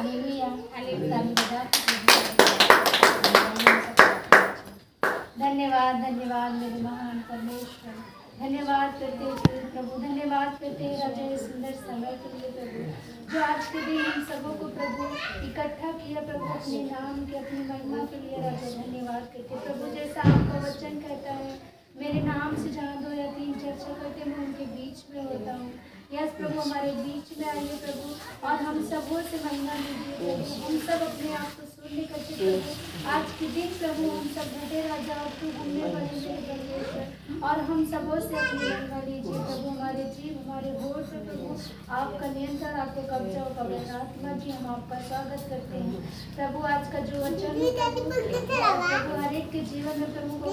Hallelujah hallelujah. धन्यवाद धन्यवाद मेरे महान परमेश्वर, धन्यवाद करते हैं प्रभु, धन्यवाद करते हैं राजा इस सुंदर समय के लिए प्रभु, जो आज के दिन हम सबों को प्रभु इकट्ठा किया प्रभु अपने नाम के अपनी महिमा के लिए राजा धन्यवाद करते प्रभु। जैसा आपका वचन कहता है, मेरे नाम से जहाँ 2 या 3 चर्चा करते मैं उनके बीच में होता हूँ। यस प्रभु, हमारे बीच में आइए प्रभु, और हम सबों से महिमा लीजिए प्रभु। हम सब अपने आप को शून्य करके प्रभु आज के दिन प्रभु हम सब घटे राजा और तू घूमने वाले मेरे परमेश्वर, और हम सबों से अपनी महिमा लीजिए प्रभु। हमारे जीव हमारे होठ पे प्रभु आपका नियंत्रण, आपको कब्जा हो पवित्र आत्मा जी, हम आपका स्वागत करते हैं प्रभु। आज का जो वचन प्रभु हर एक के जीवन में प्रभु को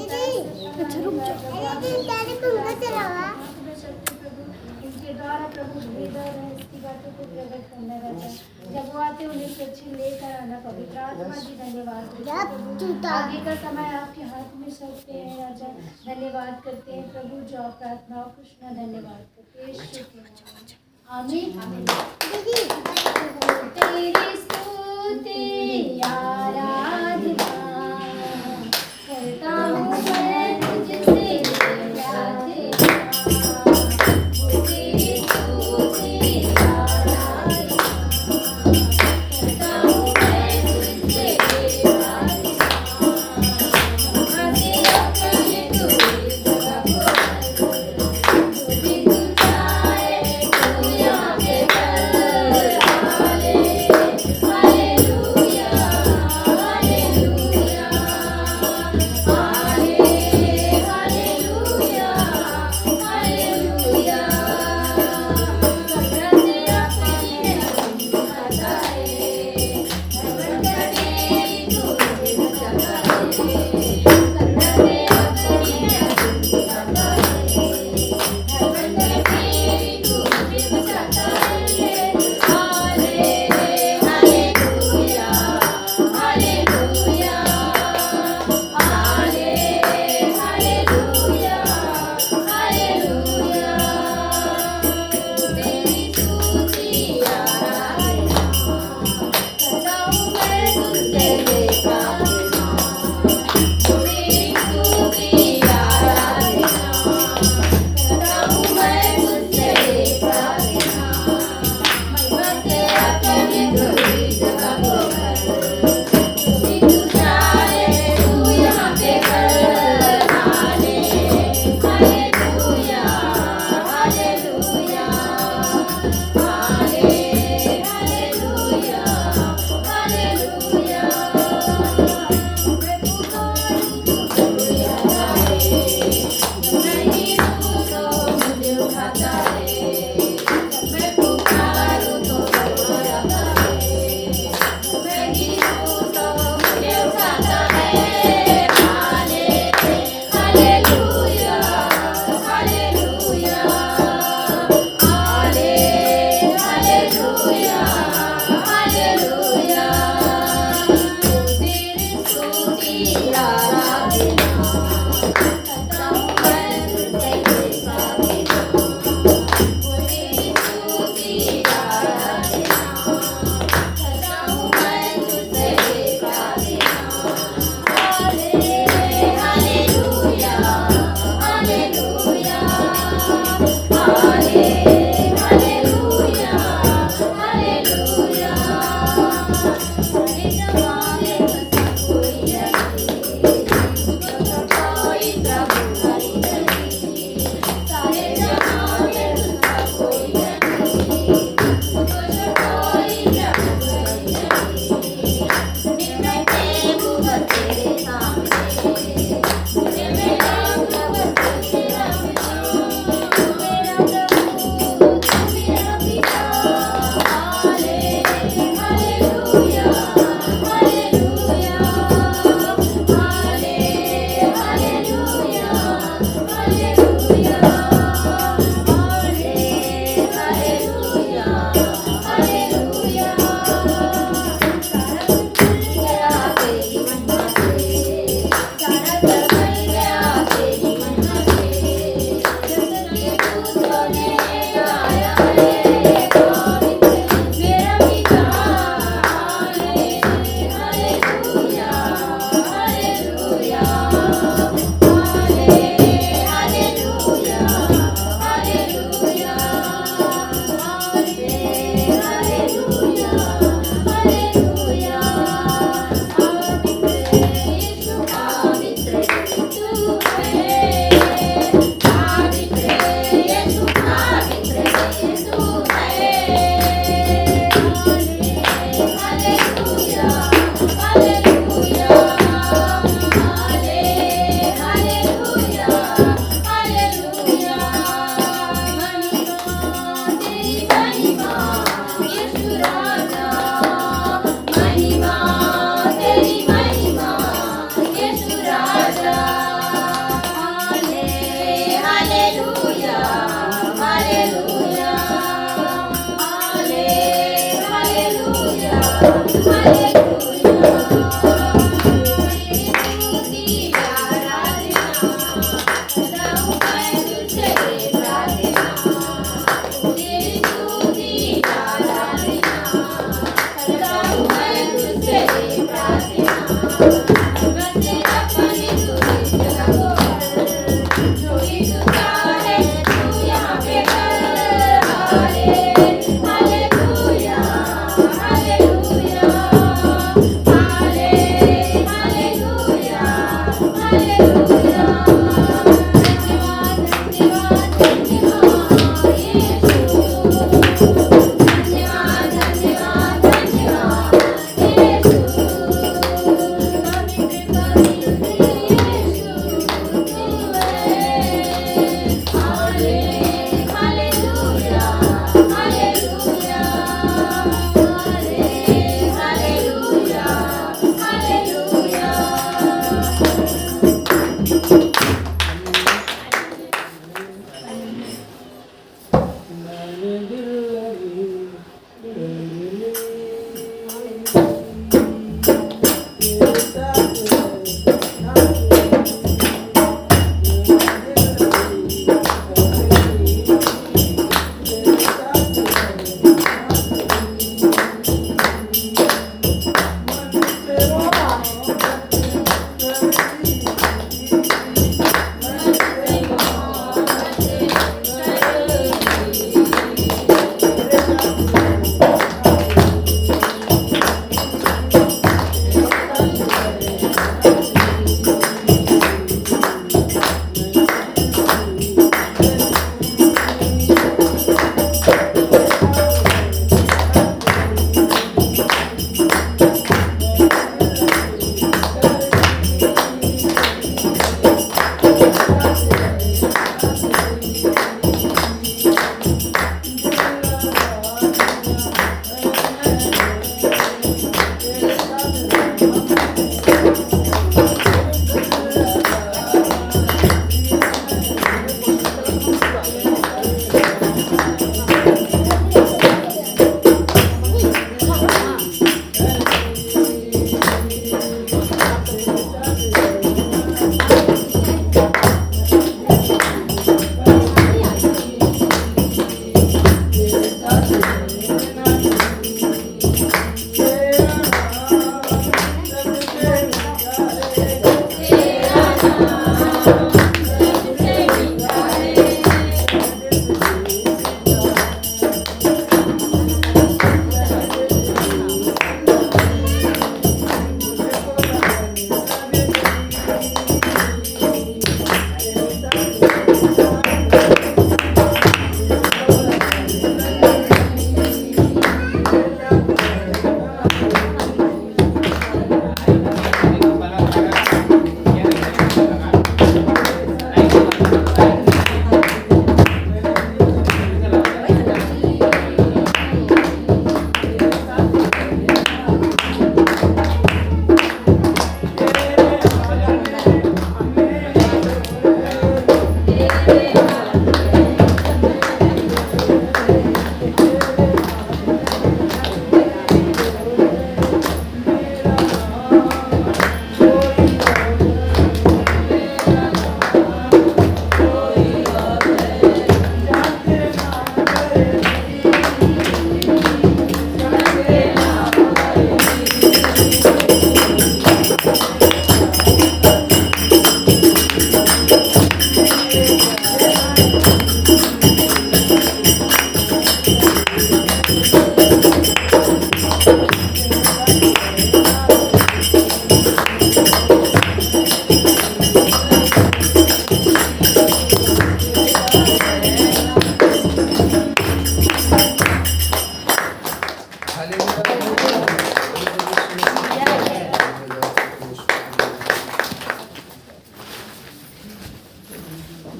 इनके द्वारा प्रभु भेद और रहस्य की बातों को प्रकट करना रहता है। जब वो आते उन्हें सच्ची लेकर आना पवित्र आत्मा जी, धन्यवाद। आगे का समय आपके हाथ में सौंपते हैं राजा, धन्यवाद करते हैं प्रभु जो आप प्रार्थनाओं को सुना, धन्यवाद करते हैं। आमीन। तेरी स्तुति आराधना करता हूँ मैं तुझसे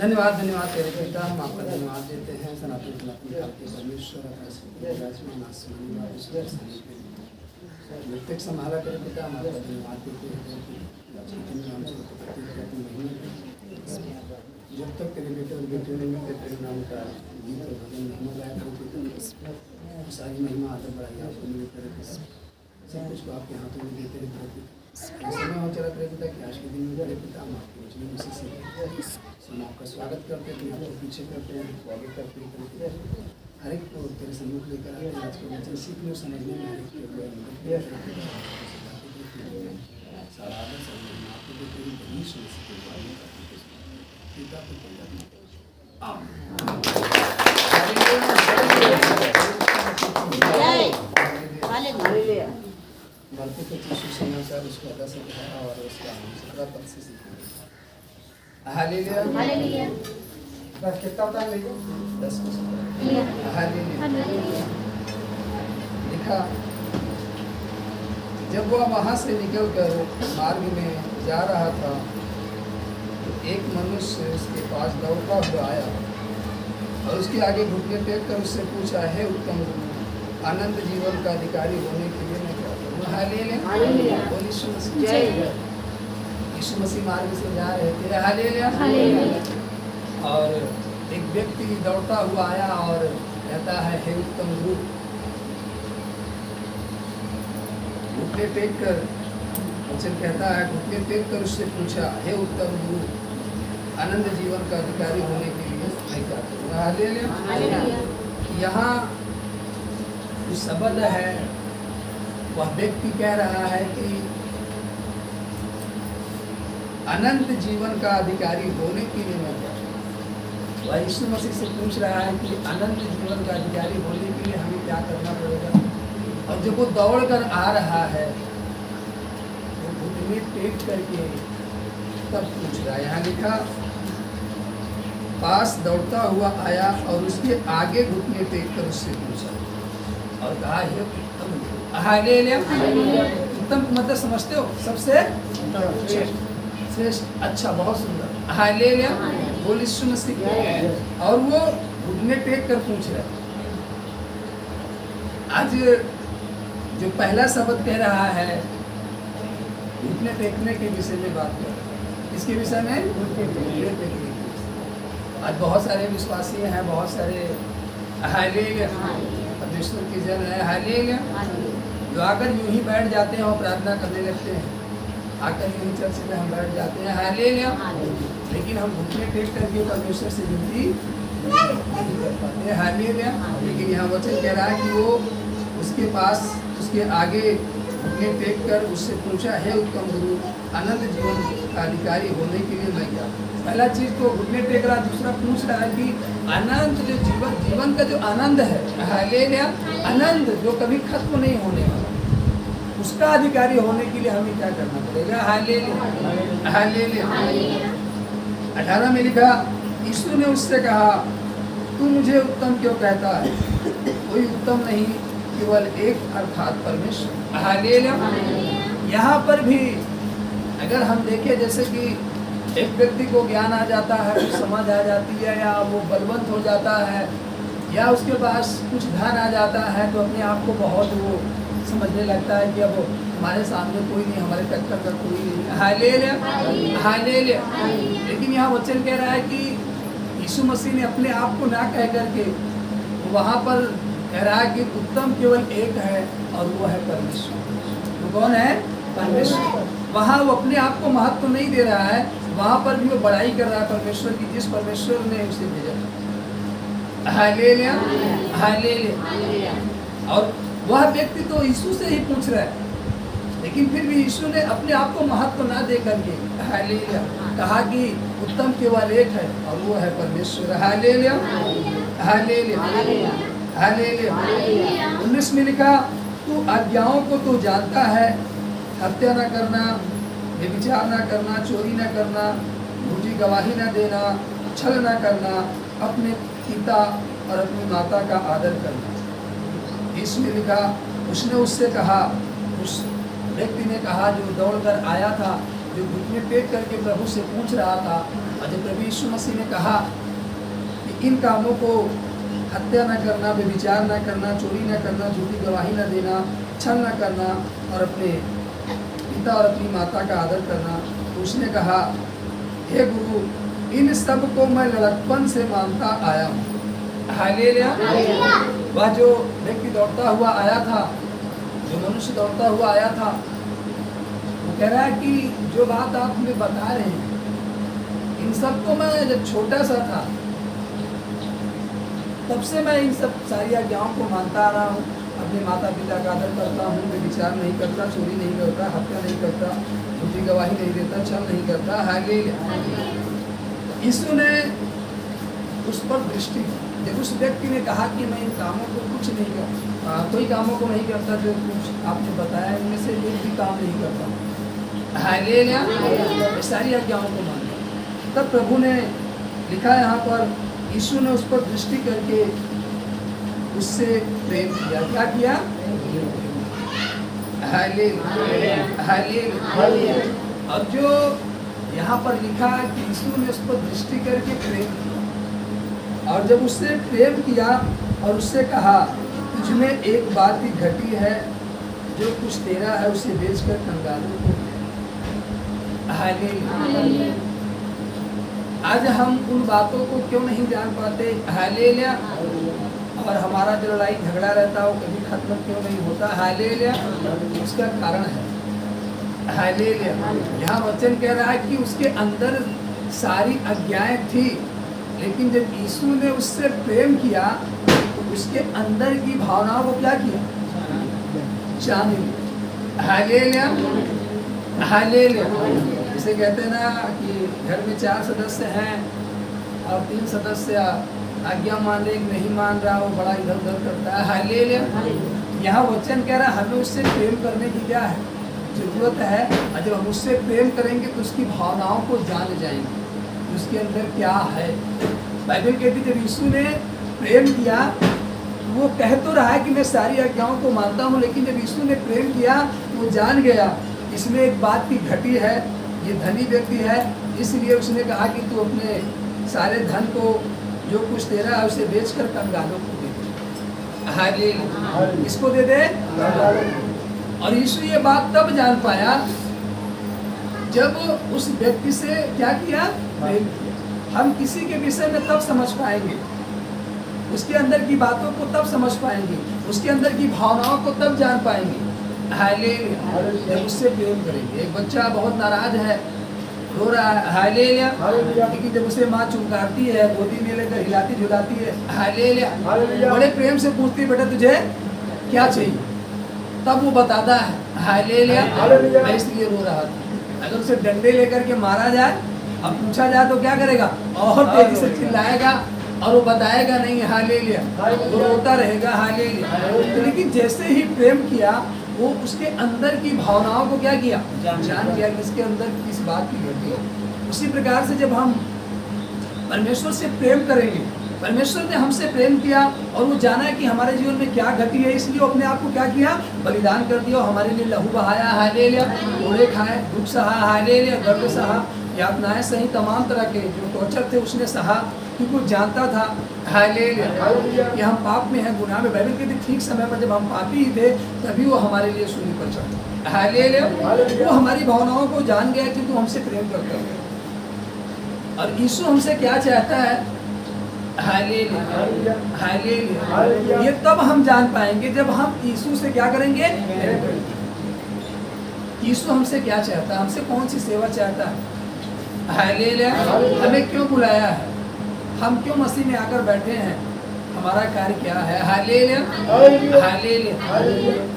धन्यवाद धन्यवाद तेरे पिता, हम आपका धन्यवाद देते हैं सनातन सनातन आपके परमेश्वर मृतक संभाला तेरे पिता, हम आपका धन्यवाद देते हैं जब तक तेरे बेटे और बेटे ने मिलकर तेरे नाम का गीत और भजन महिमा गाया करते सारी महिमा आदर बढ़ाई आपको मिले तेरे पिता, सब कुछ को आपके हाथों में देते रहे तेरे पिता। समय हो चला तेरे पिता कि आज के दिन में तेरे पिता हम आपके वचन में से हम आपका स्वागत करते हैं, आपको पीछे करते हैं, स्वागत करते हैं, हर एक को तेरे सम्मुख लेकर आते हैं। आज के वचन सीखने और समझने में हर एक की सारा आदर सम्मान आपको देते हैं, परमेश्वर से पिता को बढ़ते कुछ यीशु समाचार उसको अदा से दिखाया और उसका 17 पद से सीखा। Hallelujah hallelujah. बस कितना होता है 10 को हालेलुया लिखा। जब वह वहाँ से निकलकर मार्ग में जा रहा था तो एक मनुष्य उसके पास दौड़ता हुआ आया और उसके आगे घुटने टेक कर उससे पूछा, हे उत्तम गुरु, अनंत जीवन का अधिकारी होने के लिए मैं क्या करूँ? हालेलुया। यीशु मसीह मार्ग से जा रहे थे, हालेलुया। और एक व्यक्ति दौड़ता हुआ आया और कहता है, हे उत्तम गुरु, घुटने टेक कर वचन कहता है, घुटने टेक कर उससे पूछा, हे उत्तम गुरु, अनंत जीवन का अधिकारी होने के लिए मैं क्या करूँ? हालेलुया। यहाँ जो शब्द है वह व्यक्ति कह रहा है कि अनंत जीवन का अधिकारी होने के लिए मैं क्या करूं? वह यीशु मसीह से पूछ रहा है कि अनंत जीवन का अधिकारी होने के लिए हमें क्या करना पड़ेगा। और जब वो दौड़ कर आ रहा है वो घुटने टेक करके तब पूछ रहा है। यहाँ लिखा, पास दौड़ता हुआ आया और उसके आगे घुटने टेक कर उससे पूछा और कहा, हे उत्तम। हालेलुया। उत्तम मतलब समझते हो? सबसे श्रेष्ठ, अच्छा, बहुत सुंदर। हालेलुया। बोल यीशु मसीह। और वो घुटने टेक कर पूछ रहा है। आज जो पहला शब्द कह रहा है घुटने टेकने के विषय में बात कर रहा है। इसके विषय में घुटने टेकने। आज बहुत सारे विश्वासी हैं, बहुत सारे हालेलुया परमेश्वर के जन है, हालेलुया, जो आकर यूं ही बैठ जाते हैं और प्रार्थना करने लगते हैं। आकर यूं ही चर्च में हम बैठ जाते हैं, हालेलुया, लेकिन हम घुटने टेक करके परमेश्वर से विनती नहीं कर पाते, हालेलुया। लेकिन यहाँ वचन कह रहा है कि वो उसके पास उसके आगे घुटने टेक कर उससे पूछा, हे उत्तम गुरु, अनंत जीवन का अधिकारी होने के लिए मैं क्या? पहला चीज तो घुटने टेक रहा, दूसरा पूछ रहा है कि अनंत जो जीवन का जो आनंद है, हालेलुया, आनंद जो कभी खत्म नहीं होने वाला, उसका अधिकारी होने के लिए हमें क्या करना पड़ेगा? हालेलुया। हालेलुया। 18 में लिखा, यीशु ने उससे कहा, तू मुझे उत्तम क्यों कहता है? कोई उत्तम नहीं, केवल एक, अर्थात परमेश्वर। हालेलुया। यहाँ पर भी अगर हम देखें, जैसे कि एक व्यक्ति को ज्ञान आ जाता है, कुछ समझ आ जाती है, या वो बलवंत हो जाता है, या उसके पास कुछ धन आ जाता है, तो अपने आप को बहुत वो समझने लगता है कि अब हमारे सामने कोई नहीं, हमारे टक्कर का कोई नहीं। हालेलुया। हालेलुया। लेकिन यहाँ वचन कह रहा है कि यीशु मसीह ने अपने आप को ना कह करके वहाँ पर कह रहा है कि उत्तम केवल एक है और वो है परमेश्वर। वो कौन है? परमेश्वर। वहाँ वो अपने आप को महत्व नहीं दे रहा है, वहाँ पर भी वो बड़ाई कर रहा है परमेश्वर की, जिस परमेश्वर ने उसे भेजा। हालेलुया। हालेलुया। और वह व्यक्ति तो यीशु से ही पूछ रहा है, लेकिन फिर भी यीशु ने अपने आप को महत्व ना दे करके हालेलुया कहा कि उत्तम केवल एक है और वो है परमेश्वर। हालेलुया। हालेलुया। हालेलुया। 19 में लिखा, तू आज्ञाओं को तो जानता है, हत्या न करना, व्यभिचार न करना, चोरी न करना, झूठी गवाही न देना, छल न करना, अपने पिता और अपनी माता का आदर करना। इसमें लिखा, उसने उससे कहा, उस व्यक्ति ने कहा जो दौड़कर आया था, जो घुटने टेक करके प्रभु से पूछ रहा था। और जब प्रभु यीशु मसीह ने कहा कि इन कामों को, हत्या न करना, व्यभिचार न करना, चोरी न करना, झूठी गवाही न देना, छल न करना और अपने पिता और अपनी माता का आदर करना, तो उसने कहा, हे गुरु, इन सब को मैं लड़कपन से मानता आया हूँ। हालेलुया। वह जो व्यक्ति दौड़ता हुआ आया था, जो मनुष्य दौड़ता हुआ आया था, वो कह रहा है कि जो बात आप हमें बता रहे हैं, इन सब को मैं जब छोटा सा था तब से मैं इन सब सारी आज्ञाओं को मानता आ रहा हूँ। अपने माता पिता का आदर करता हूँ, व्यभिचार नहीं करता, चोरी नहीं करता, हत्या नहीं करता, झूठी गवाही नहीं देता, छल नहीं करता। हालेलुया। यीशु ने उस पर दृष्टि, जब उस व्यक्ति ने कहा कि मैं इन कामों को कुछ नहीं करता, कोई कामों को नहीं करता जो कुछ आपने बताया, इनमें से एक भी काम नहीं करता। हालेलुया। सारी आज्ञाओं को मानता। तब प्रभु ने लिखा यहाँ पर, यीशु ने उस पर दृष्टि करके उससे प्रेम किया। क्या किया? हालेलुया। अब जो यहाँ पर लिखा कि यीशु ने उस पर दृष्टि करके प्रेम किया, और जब उससे प्रेम किया और उससे कहा, तुझमें एक बात ही घटी है, जो कुछ तेरा है उसे बेचकर कंगालों को दे। हालेलुया। आज हम उन बातों को क्यों नहीं जान पाते? हालेलुया। और हमारा जो लड़ाई झगड़ा रहता है वो कभी खत्म क्यों नहीं होता? हालेलुया। उसका कारण है हालेलुया। यहाँ वचन कह रहा है कि उसके अंदर सारी आज्ञाएं थी, लेकिन जब यीशु ने उससे प्रेम किया तो उसके अंदर की भावनाओं को क्या किया? जान लिया। हालेलुया। हालेलुया। जैसे कहते हैं ना कि घर में 4 सदस्य हैं और 3 सदस्य आज्ञा मान रहे, नहीं मान रहा, वो बड़ा इधर उधर करता है। हालेलुया। यहाँ वचन कह रहा है हमें उससे प्रेम करने की क्या है? जरूरत है। और जब हम उससे प्रेम करेंगे तो उसकी भावनाओं को जान जाएंगे, उसके अंदर क्या है। बाइबल कहती जब यीशु ने प्रेम किया, वो कह तो रहा है कि मैं सारी आज्ञाओं को मानता हूँ, लेकिन जब यीशु ने प्रेम किया वो जान गया इसमें एक बात की घटी है, ये धनी व्यक्ति है, इसलिए उसने कहा कि तू अपने सारे धन को, जो कुछ तेरा है, उसे बेचकर कंगालों को दे दे। हालेलुया। किसको दे दे? और यीशु ये बात तब जान पाया जब उस व्यक्ति से क्या किया? प्रेम किया। हम किसी के विषय में तब समझ पाएंगे, उसके अंदर की बातों को तब समझ पाएंगे, उसके अंदर की भावनाओं को तब जान पाएंगे। हालेलुया। जब उससे प्रेम करेंगे। एक बच्चा बहुत नाराज है, रो रहा है, हालेलुया, लेकिन जब उसे माँ चुमकारती है, गोदी में लेकर हिलाती झुलाती है, हालेलुया, बड़े प्रेम से पूछती है, बेटा तुझे क्या चाहिए? तब वो बताता है, हालेलुया, मैं इसलिए रो रहा था। अगर उसे डंडे लेकर के मारा जाए और पूछा जाए तो क्या करेगा? और तेजी से चिल्लाएगा और वो बताएगा नहीं, हालेलुया, वो रोता रहेगा, हालेलुया। लेकिन जैसे ही प्रेम किया, वो उसके अंदर की भावनाओं को क्या किया? जान गया कि इसके अंदर किस बात की घटी है। उसी प्रकार से जब हम परमेश्वर से प्रेम करेंगे, परमेश्वर ने हमसे प्रेम किया और वो जाना है कि हमारे जीवन में क्या घटी है, इसलिए अपने आप को क्या किया? बलिदान कर दिया, हमारे लिए लहू बहाया, हालेलुया, कोड़े खाए, दुख सहा, हालेलुया, दर्द सहा, यातनाएं सही, तमाम तरह के जो टॉर्चर थे उसने सहा, क्योंकि वो जानता था, हालेलुया, कि हम पाप में हैं, गुनाह में। बाइबल कहती ठीक समय पर जब हम पापी ही थे तभी वो हमारे लिए सूली पर चढ़ा, हालेलुया। वो हमारी भावनाओं को जान गया कि तू हमसे प्रेम करता है। और यीशु हमसे क्या चाहता है? Hallelujah, hallelujah. ये तब हम जान पाएंगे जब हम यीशु से क्या करेंगे? यीशु हमसे क्या चाहता है? हमसे कौन सी सेवा चाहता है? हालेलुया। हमें क्यों बुलाया है? हम क्यों मसीह में आकर बैठे हैं? हमारा कार्य क्या है? Hallelujah, hallelujah.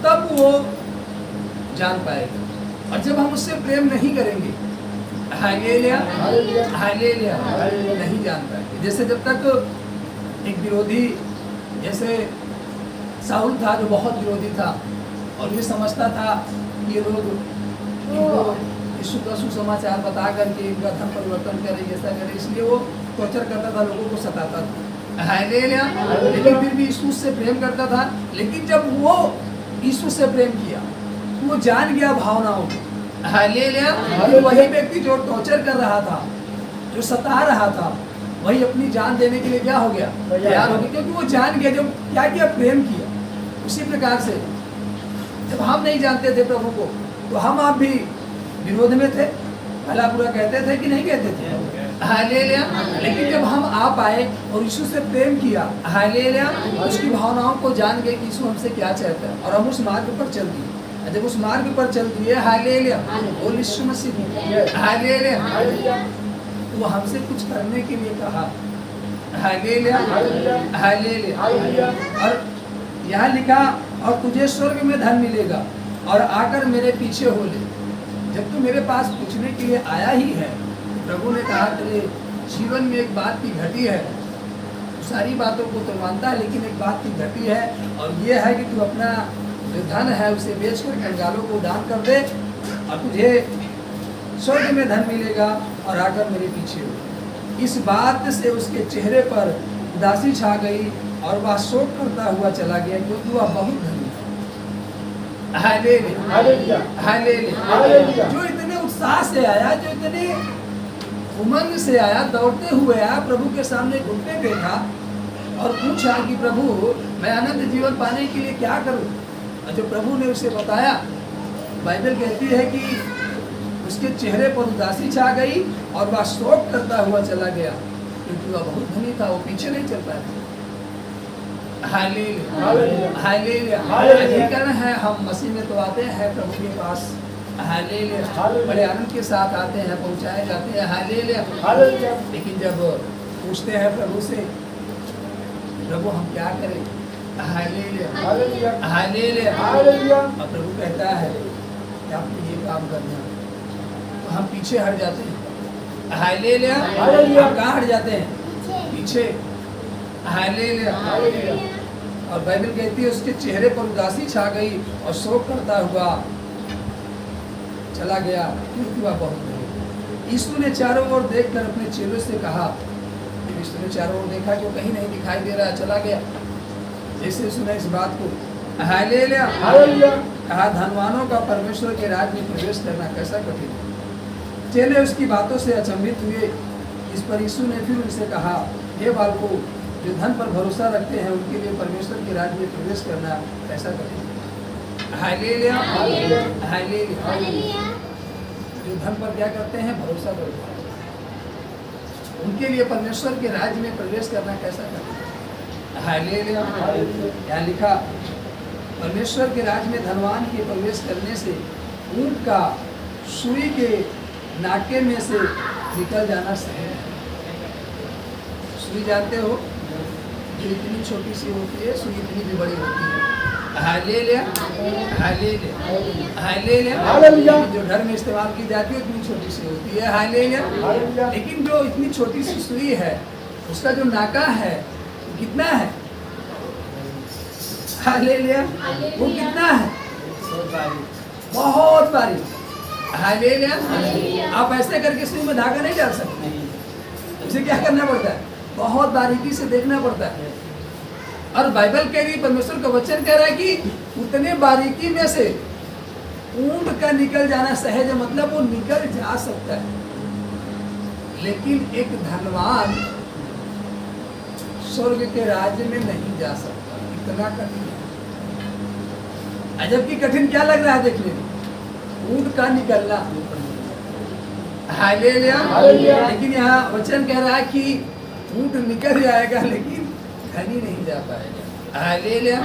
तब वो जान पाएगा। और जब हम उससे प्रेम नहीं करेंगे, हालेलुया, हालेलुया, नहीं जान पाएंगे। जैसे जब तक एक विरोधी, जैसे साउल था जो बहुत विरोधी था और ये समझता था कि लोग यीशु का सुसमाचार बता करके इनका धर्म परिवर्तन करे, ऐसा करे, इसलिए वो टॉर्चर करता था, लोगों को सताता था, हालेलुया। लेकिन फिर भी यीशु से प्रेम करता था। लेकिन जब वो यीशु से प्रेम किया तो वो जान गया भावनाओं को, हालेलुया। वही व्यक्ति जो टॉर्चर कर रहा था, जो सता रहा था, वही अपनी जान देने के लिए क्या हो गया, तैयार हो गया, क्योंकि वो जान गया, जब क्या किया, प्रेम किया। उसी प्रकार से जब हम नहीं जानते थे प्रभु को, तो हम आप भी विरोध में थे, भला बुरा कहते थे कि नहीं कहते थे, हालेलुया। लेकिन जब हम आप आए और यीशु से प्रेम किया, हालेलुया, उसकी भावनाओं को जान गए कि यीशु हमसे क्या चाहता है, और हम उस मार्ग पर चल दिए। जब उस मार्ग पर चल दिए, हालेलुया, बोल यीशु मसीह, हालेलुया, वो हमसे कुछ करने के लिए कहा, हालेलुया, हालेलुया। और यहाँ लिखा, और तुझे स्वर्ग में धन मिलेगा और आकर मेरे पीछे हो ले। जब तू मेरे पास पूछने के लिए आया ही है, प्रभु ने कहा तेरे जीवन में एक बात की घटी है, सारी बातों को तो मानता है, लेकिन एक बात की घटी है, और ये है कि तू अपना जो धन है उसे बेच कर कंगालों को दान कर दे, और तुझे स्वर्ग में धन मिलेगा और आकर मेरे पीछे हो। इस बात से उसके चेहरे पर उदासी छा गई और वह शोक करता हुआ चला गया, क्योंकि वह बहुत धनी था। Hallelujah, hallelujah. जो इतने उत्साह से आया, जो इतने उमंग से आया, दौड़ते हुए आया, प्रभु के सामने घुटने बैठा और पूछा कि प्रभु मैं अनंत जीवन पाने के लिए क्या करूं। और जो प्रभु ने उसे बताया, बाइबल कहती है कि उसके चेहरे पर उदासी छा गई और वह शोक करता हुआ चला गया, क्योंकि वह बहुत धनी था, वो पीछे नहीं चल पाया। Hallelujah, hallelujah. अधिकरण है, हम मसीह में तो आते हैं प्रभु के पास, हालेलुया, बड़े आनंद के साथ आते हैं, पहुंचाए जाते हैं, हालेलुया। लेकिन जब पूछते हैं प्रभु से, प्रभु हम क्या करें, हालेलुया, हालेलुया, और प्रभु कहता है कि आपको ये काम करना, तो हम पीछे हट जाते हैं, हालेलुया। हम कहाँ हट जाते हैं, पीछे, हालेलुया। और बाइबल कहती है उसके चेहरे पर उदासी छा गई और शोक करता हुआ चला गया, क्योंकि वह बहुत धनी। यीशु ने चारों ओर देखकर अपने चेलों से कहा, यीशु ने चारों ओर देखा कि वो कहीं नहीं दिखाई दे रहा, चला गया। जैसे सुना इस बात को, हालेलुया, कहा धनवानों का परमेश्वर के राज्य में प्रवेश करना कैसा कठिन है। चेले उसकी बातों से अचंभित हुए। इस पर यीशु ने फिर उनसे कहा, हे बालकों, जो धन पर भरोसा रखते हैं उनके लिए परमेश्वर के राज्य में प्रवेश करना कैसा कठिन है। Hallelujah, hallelujah. जो धन पर क्या करते हैं, भरोसा करते हैं, उनके लिए परमेश्वर के राज्य में प्रवेश करना कैसा कठिन है। हालेलुया। यहाँ लिखा, परमेश्वर के राज्य में धनवान के प्रवेश करने से ऊंट का सुई के नाके में से निकल जाना सहज है। सुई जानते हो, जो इतनी छोटी सी होती है, सुई इतनी भी बड़ी होती है। Hallelujah, hallelujah, hallelujah. जो घर में इस्तेमाल की जाती है इतनी छोटी सी होती है, हालेलुया। लेकिन जो इतनी छोटी सी सुई है, उसका जो नाका है कितना है, हालेलुया, वो कितना है, बहुत बारीक, हालेलुया। आप ऐसे करके सुई में धागा नहीं डाल सकते, उसे क्या करना पड़ता है, बहुत बारीकी से देखना पड़ता है। और बाइबल कह रही, परमेश्वर का वचन कह रहा है कि उतने बारीकी में से ऊंट का निकल जाना सहज है, मतलब वो निकल जा सकता है। लेकिन एक धनवान स्वर्ग के राज्य में नहीं जा सकता, इतना कठिन है। जबकि कठिन क्या लग रहा है देखने में, ऊंट का निकलना, हालेलुया। लेकिन यहाँ वचन कह रहा है कि ऊंट निकल जाएगा लेकिन धनी नहीं जा पाएगा, हालेलुया।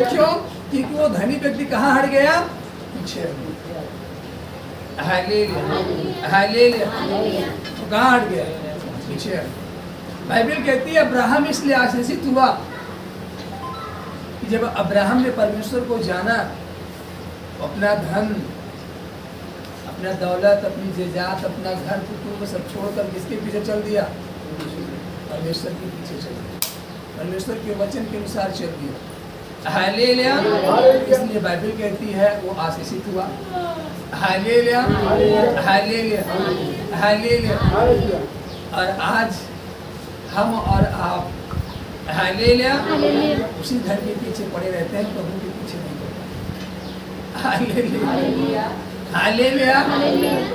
क्यों? क्योंकि वो धनी व्यक्ति कहाँ हट गया, पीछे, हालेलुया, हालेलुया। तो कहाँ हट गया, पीछे हट गया। बाइबल कहती है अब्राहम इसलिए आशीषित हुआ कि जब अब्राहम ने परमेश्वर को जाना, अपना धन, अपना दौलत, अपनी जेजात, अपना घर कुटुंब सब छोड़कर किसके पीछे चल दिया, परमेश्वर के पीछे चल दिया, परमेश्वर के वचन के अनुसार चल दिया, हालेलुया। इसलिए बाइबल कहती है वो आशीषित हुआ, हालेलुया, हालेलुया, हालेलुया। और आज हम और आप, हालेलुया, उसी घर के पीछे पड़े रहते हैं, प्रभु के पीछे नहीं पड़ते, हालेलुया, हालेलुया,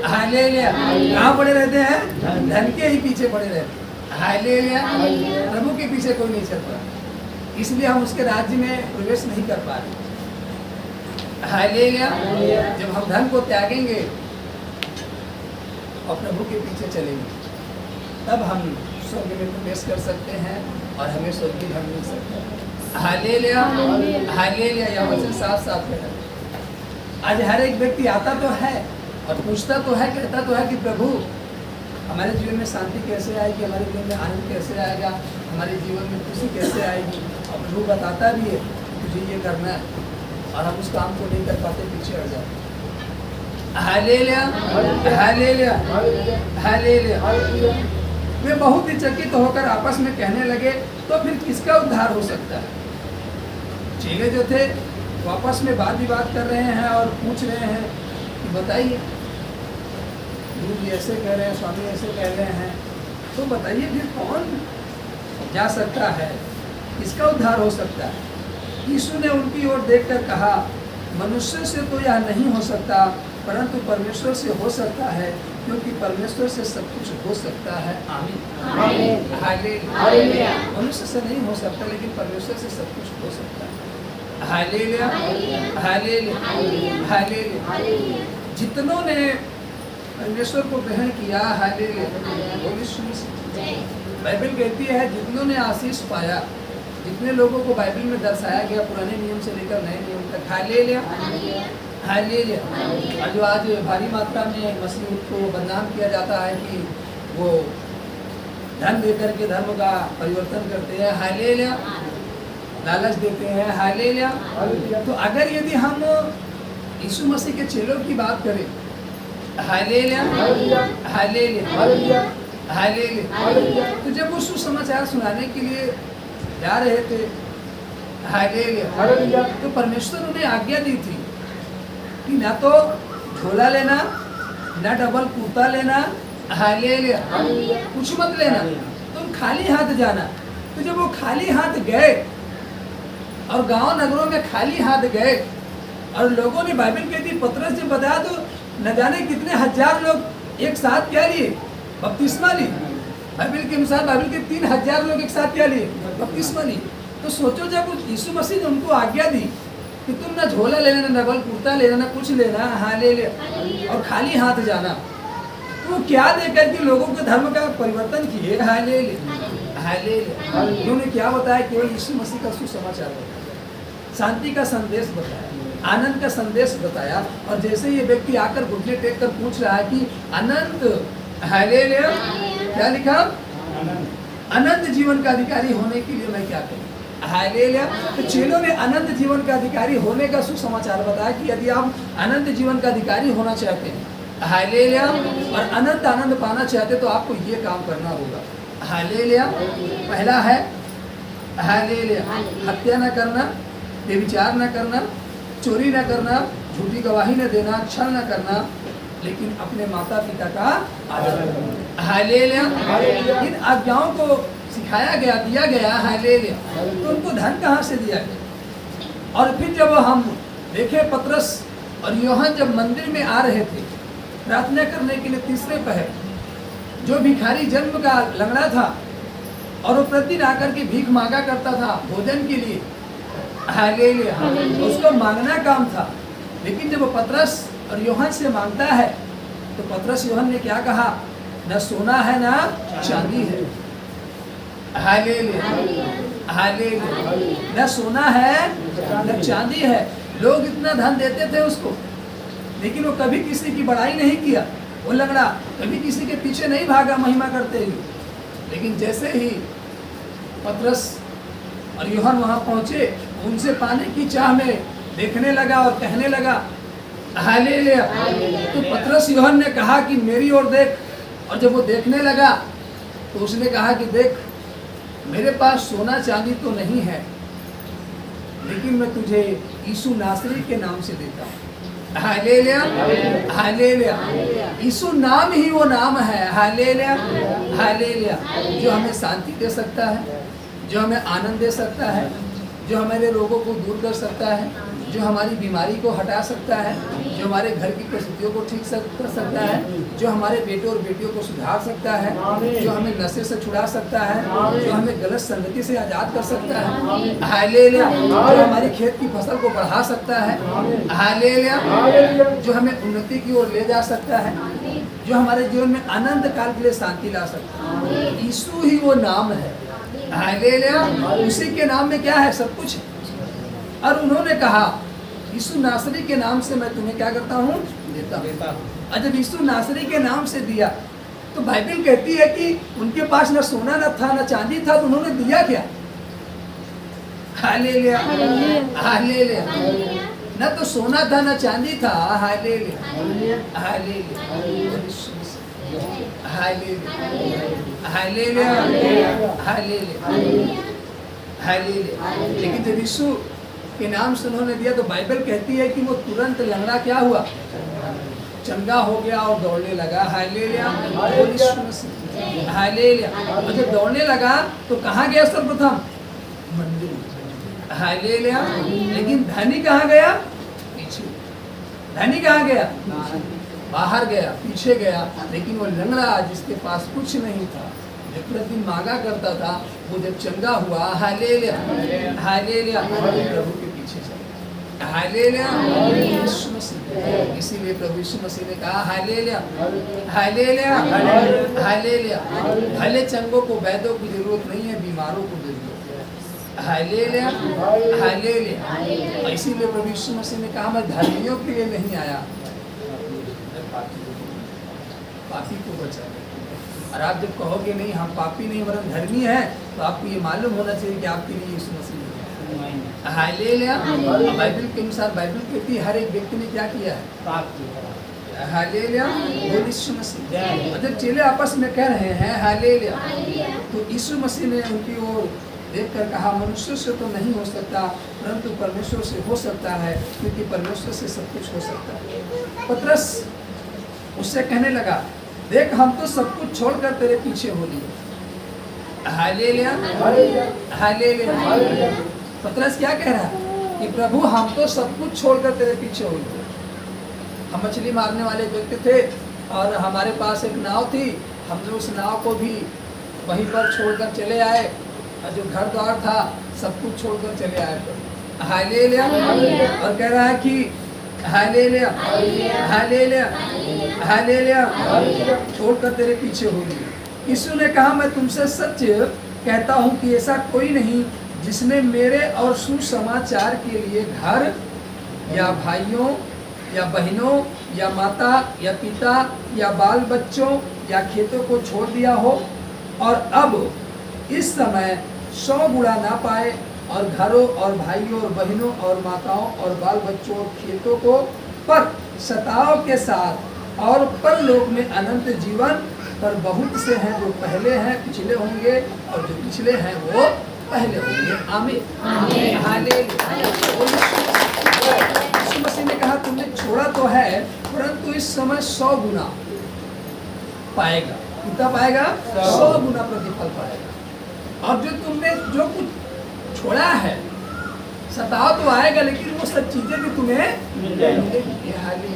हालेलुया। कहाँ पड़े रहते हैं? धन के ही पीछे पड़े रहते हैं। हालेलुया, प्रभु के पीछे कोई नहीं चलता, इसलिए हम उसके राज्य में प्रवेश नहीं कर पा रहे। हालेलुया। जब हम धन को त्यागेंगे और प्रभु के पीछे चलेंगे, तब हम स्वर्ग में प्रवेश कर सकते हैं और हमें स्वर्गीय धन मिल सकता है। Hallelujah, hallelujah. यह वचन साफ साफ है। आज हर एक व्यक्ति आता तो है और पूछता तो है, कहता तो है कि प्रभु हमारे जीवन में शांति कैसे आएगी, हमारे जीवन में आनंद कैसे आएगा, हमारे जीवन में खुशी कैसे आएगी। और प्रभु बताता भी है तुझे ये करना है, और हम उस काम को नहीं कर पाते, पीछे हट जाते। Hallelujah, hallelujah, hallelujah. वे बहुत ही चकित होकर आपस में कहने लगे, तो फिर किसका उद्धार हो सकता है? चेले जो थे वो आपस में बात विवाद कर रहे हैं और पूछ रहे हैं कि बताइए, गुरु जी ऐसे कह रहे हैं, स्वामी ऐसे कह रहे हैं, तो बताइए फिर कौन जा सकता है, किसका उद्धार हो सकता है? यीशु ने उनकी ओर देखकर कहा, मनुष्य से तो यह नहीं हो सकता, परंतु परमेश्वर से हो सकता है, क्योंकि परमेश्वर से सब कुछ हो सकता है। आमीन, हालेलुया। मनुष्य से नहीं हो सकता, लेकिन परमेश्वर से सब कुछ हो सकता है। Hallelujah, hallelujah, hallelujah. जितनों ने परमेश्वर को ग्रहण किया, हालेलुया, बाइबल कहती है जितनों ने आशीष पाया, जितने लोगों को बाइबल में दर्शाया गया पुराने नियम से लेकर नए नियम तक, हालेलुया, हालेलुया। और जो आज भारी मात्रा में मसीह को बदनाम किया जाता है कि वो धन देकर के धर्म का परिवर्तन करते हैं, हालेलुया, लालच देते हैं, हालेलुया। तो अगर यदि हम यीशु मसीह के चेलों की बात करें, हालेलुया, हालेलुया, हालेलुया, तो जब वो सुसमाचार सुनाने के लिए जा रहे थे, हालेलुया, तो परमेश्वर उन्हें आज्ञा दी थी कि ना तो झोला लेना, ना डबल कुर्ता लेना, हालेलुया, कुछ मत लेना, तुम खाली हाथ जाना। तो जब वो खाली हाथ गए और गांव नगरों में खाली हाथ गए, और लोगों ने, बाइबल कहती पतरस जब बताया तो न जाने कितने हजार लोग एक साथ क्या लिए, बपतिस्मा ली। बाइबल के अनुसार बाइबल के 3000 लोग एक साथ क्या लिए, बपतिस्मा ली। तो सोचो जब यीशु मसीह ने उनको आज्ञा दी कि तुम ना झोला ले लेना, डबल कुर्ता ले लेना, कुछ लेना, हालेलुया, और खाली हाथ जाना, तो क्या देकर के लोगों के धर्म का परिवर्तन किए, हालेलुया, हालेलुया। उन्होंने क्या बताया? केवल यीशु मसीह का सुसमाचार बताया, शांति का संदेश बताया, आनंद का संदेश बताया। और जैसे ये व्यक्ति आकर घुटने टेक कर पूछ रहा है कि अनंत, हालेलुया, क्या लिखा? अनंत जीवन का अधिकारी होने के लिए मैं क्या करूं, हालेलुया। तो चेलों ने अनंत जीवन का अधिकारी होने का सुसमाचार बताया कि यदि आप अनंत जीवन का अधिकारी होना चाहते हैं, हालेलुया, और अनंत आनंद पाना चाहते तो आपको ये काम करना होगा, हालेलुया। पहला है, हालेलुया, हत्या न करना, व्यभिचार न करना, चोरी न करना, झूठी गवाही न देना, छल न करना, लेकिन अपने माता पिता का आदर करना, हालेलुया। इन आज्ञाओं को सिखाया गया, दिया गया, हालेलुया। तो उनको धन कहाँ से दिया गया? और फिर जब हम देखे पतरस और यूहन्ना जब मंदिर में आ रहे थे प्रार्थना करने के लिए तीसरे पहर, जो भिखारी जन्म का लंगड़ा था और वो प्रतिदिन आकर के भीख मांगा करता था भोजन के लिए, हालेलुया, उसको मांगना काम था। लेकिन जब वो पतरस और यूहन्ना से मांगता है तो पतरस यूहन्ना ने क्या कहा? न सोना है ना चांदी है, हालेलुया, हालेलुया, न सोना है न चांदी है। लोग इतना धन देते थे उसको, लेकिन वो कभी किसी की बड़ाई नहीं किया, वो लंगड़ा कभी किसी के पीछे नहीं भागा महिमा करते हुए। लेकिन जैसे ही पतरस और यूहन्ना वहां पहुंचे, उनसे पाने की चाह में देखने लगा और कहने लगा, हालेलुया। तो पतरस यूहन्ना ने कहा कि मेरी ओर देख, और जब वो देखने लगा तो उसने कहा कि देख, मेरे पास सोना चांदी तो नहीं है, लेकिन मैं तुझे यीशु नासरी के नाम से देता हूँ, हालेलुया, हालेलुया। यीशु नाम ही वो नाम है, हालेलुया, हालेलुया, जो हमें शांति दे सकता है, जो हमें आनंद दे सकता है, जो हमारे रोगों को दूर कर सकता है, जो हमारी बीमारी को हटा सकता है, जो हमारे घर की परिस्थितियों को ठीक कर सकता है, जो हमारे बेटों और बेटियों को सुधार सकता है, जो हमें नशे से छुड़ा सकता है, जो हमें गलत संगति से आज़ाद कर सकता है, हालेलुया, जो हमारी खेत की फसल को बढ़ा सकता है, हालेलुया, जो हमें उन्नति की ओर ले जा सकता है, जो हमारे जीवन में अनंत काल के लिए शांति ला सकता है। यीशु ही वो नाम है, हालेलुया। उसी के नाम में क्या है? सब कुछ है। और उन्होंने कहा यीशु नासरी के नाम से मैं तुम्हें क्या करता हूँ? देता हूँ। और जब यीशु नासरी के नाम से दिया तो बाइबल कहती है कि उनके पास न सोना न था न चांदी था, तो उन्होंने दिया क्या? Hallelujah, hallelujah. न तो सोना था न चांदी था, hallelujah, hallelujah, hallelujah, hallelujah, hallelujah, hallelujah. लेकिन जब यीशु के नाम से उन्होंने दिया तो बाइबल कहती है कि वो तुरंत लंगड़ा क्या हुआ? चंगा हो गया और दौड़ने लगा। Hallelujah, hallelujah. और जब दौड़ने लगा तो कहाँ गया सर्वप्रथम? मंदिर। हालेलुया। लेकिन धनी कहाँ गया? पीछे। धनी कहाँ गया? बाहर गया, पीछे गया। लेकिन वो लंगड़ा जिसके पास कुछ नहीं था, जो प्रतिदिन मांगा करता था, वो जब चंगा हुआ, हालेलुया, हालेलुया, प्रभु के पीछे चला। हालेलुया, यीशु मसीह। इसीलिए प्रभु यीशु मसीह ने कहा हालेलुया, हालेलुया, हालेलुया। भले चंगों को वैद्यों की जरूरत नहीं है, बीमारों को जरूरत है। Hallelujah, hallelujah. इसीलिए प्रभु यीशु मसीह ने कहा मैं धर्मियों के लिए नहीं आया, पापी को बचा। और आप जब कहोगे नहीं हम पापी नहीं वरन धर्मी हैं, तो आपको ये मालूम होना चाहिए कि आपके लिए यीशु मसीह है। हालेलुया। बाइबल के अनुसार बाइबल कहती है हर एक व्यक्ति ने क्या किया है? पाप किया। हालेलुया, वो यीशु मसीह। जब चेले आपस में कह रहे हैं हालेलुया, तो यीशु मसीह ने उनकी ओर देखकर कहा मनुष्य से तो नहीं हो सकता, परंतु परमेश्वर से हो सकता है, क्योंकि परमेश्वर से सब कुछ हो सकता है। पतरस उससे कहने लगा देख हम तो सब कुछ छोड़कर तेरे पीछे हो लिए। Hallelujah, hallelujah. पतरस क्या कह रहा है कि प्रभु हम तो सब कुछ छोड़कर तेरे पीछे हो लिए। हम मछली मारने वाले व्यक्ति थे और हमारे पास एक नाव थी, हमने उस नाव को भी वहीं पर छोड़कर चले आए, और जो घर द्वार था सब कुछ छोड़कर चले आए। हालेलुया। और कह रहा है कि हालेलुया, हालेलुया, हालेलुया, छोड़कर तेरे पीछे हो लिए। यीशु ने कहा मैं तुमसे सच कहता हूँ कि ऐसा कोई नहीं जिसने मेरे और सुसमाचार के लिए घर या भाइयों या बहनों या माता या पिता या बाल बच्चों या खेतों को छोड़ दिया हो और अब इस समय 100 गुणा ना पाए, और घरों और भाइयों और बहनों और माताओं और बाल बच्चों और खेतों को पर सताव के साथ और परलोक में अनंत जीवन। पर बहुत से हैं जो पहले हैं पिछले होंगे, और जो पिछले हैं वो पहले होंगे। आमीन, हालेलुया। यीशु मसीह ने कहा तुमने छोड़ा तो है, परंतु इस समय 100 गुना पाएगा। कितना पाएगा? 100 गुना प्रतिफल पाएगा। और जो तुमने जो कुछ छोड़ा है, सताव तो आएगा लेकिन वो सब चीजें भी तुम्हें मिलेगी।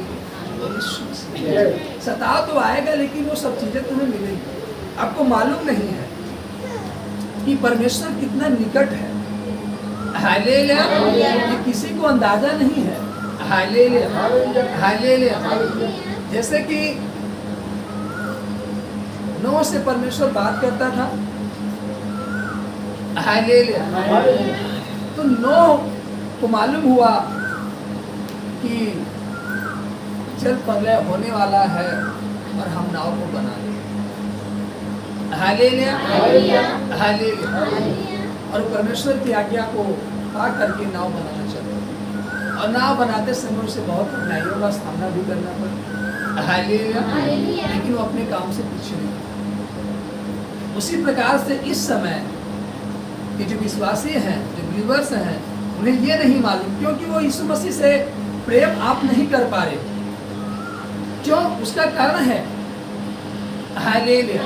सताव तो आएगा लेकिन वो सब चीजें तुम्हें मिलेगी। आपको मालूम नहीं है कि परमेश्वर कितना निकट है। हालेलुया, ये किसी को अंदाजा नहीं है। Hallelujah, hallelujah. जैसे कि नोह से परमेश्वर बात करता था, हालेलुया, तो नोह को मालूम हुआ कि जल प्रलय होने वाला है और हम नाव को बना लें। Hallelujah, hallelujah. और परमेश्वर की आज्ञा को पा करके नाव बनाना चाहिए, और नाव बनाते समय उसे बहुत कठिनाइयों का सामना भी करना पड़ा। हालेलुया, लेकिन वो अपने काम से पीछे नहीं। उसी प्रकार से इस समय कि जो विश्वासी हैं, जो बिलीवर्स हैं, उन्हें ये नहीं मालूम क्योंकि वो यीशु मसीह से प्रेम आप नहीं कर पा रहे। क्यों? उसका कारण है हालेलुया,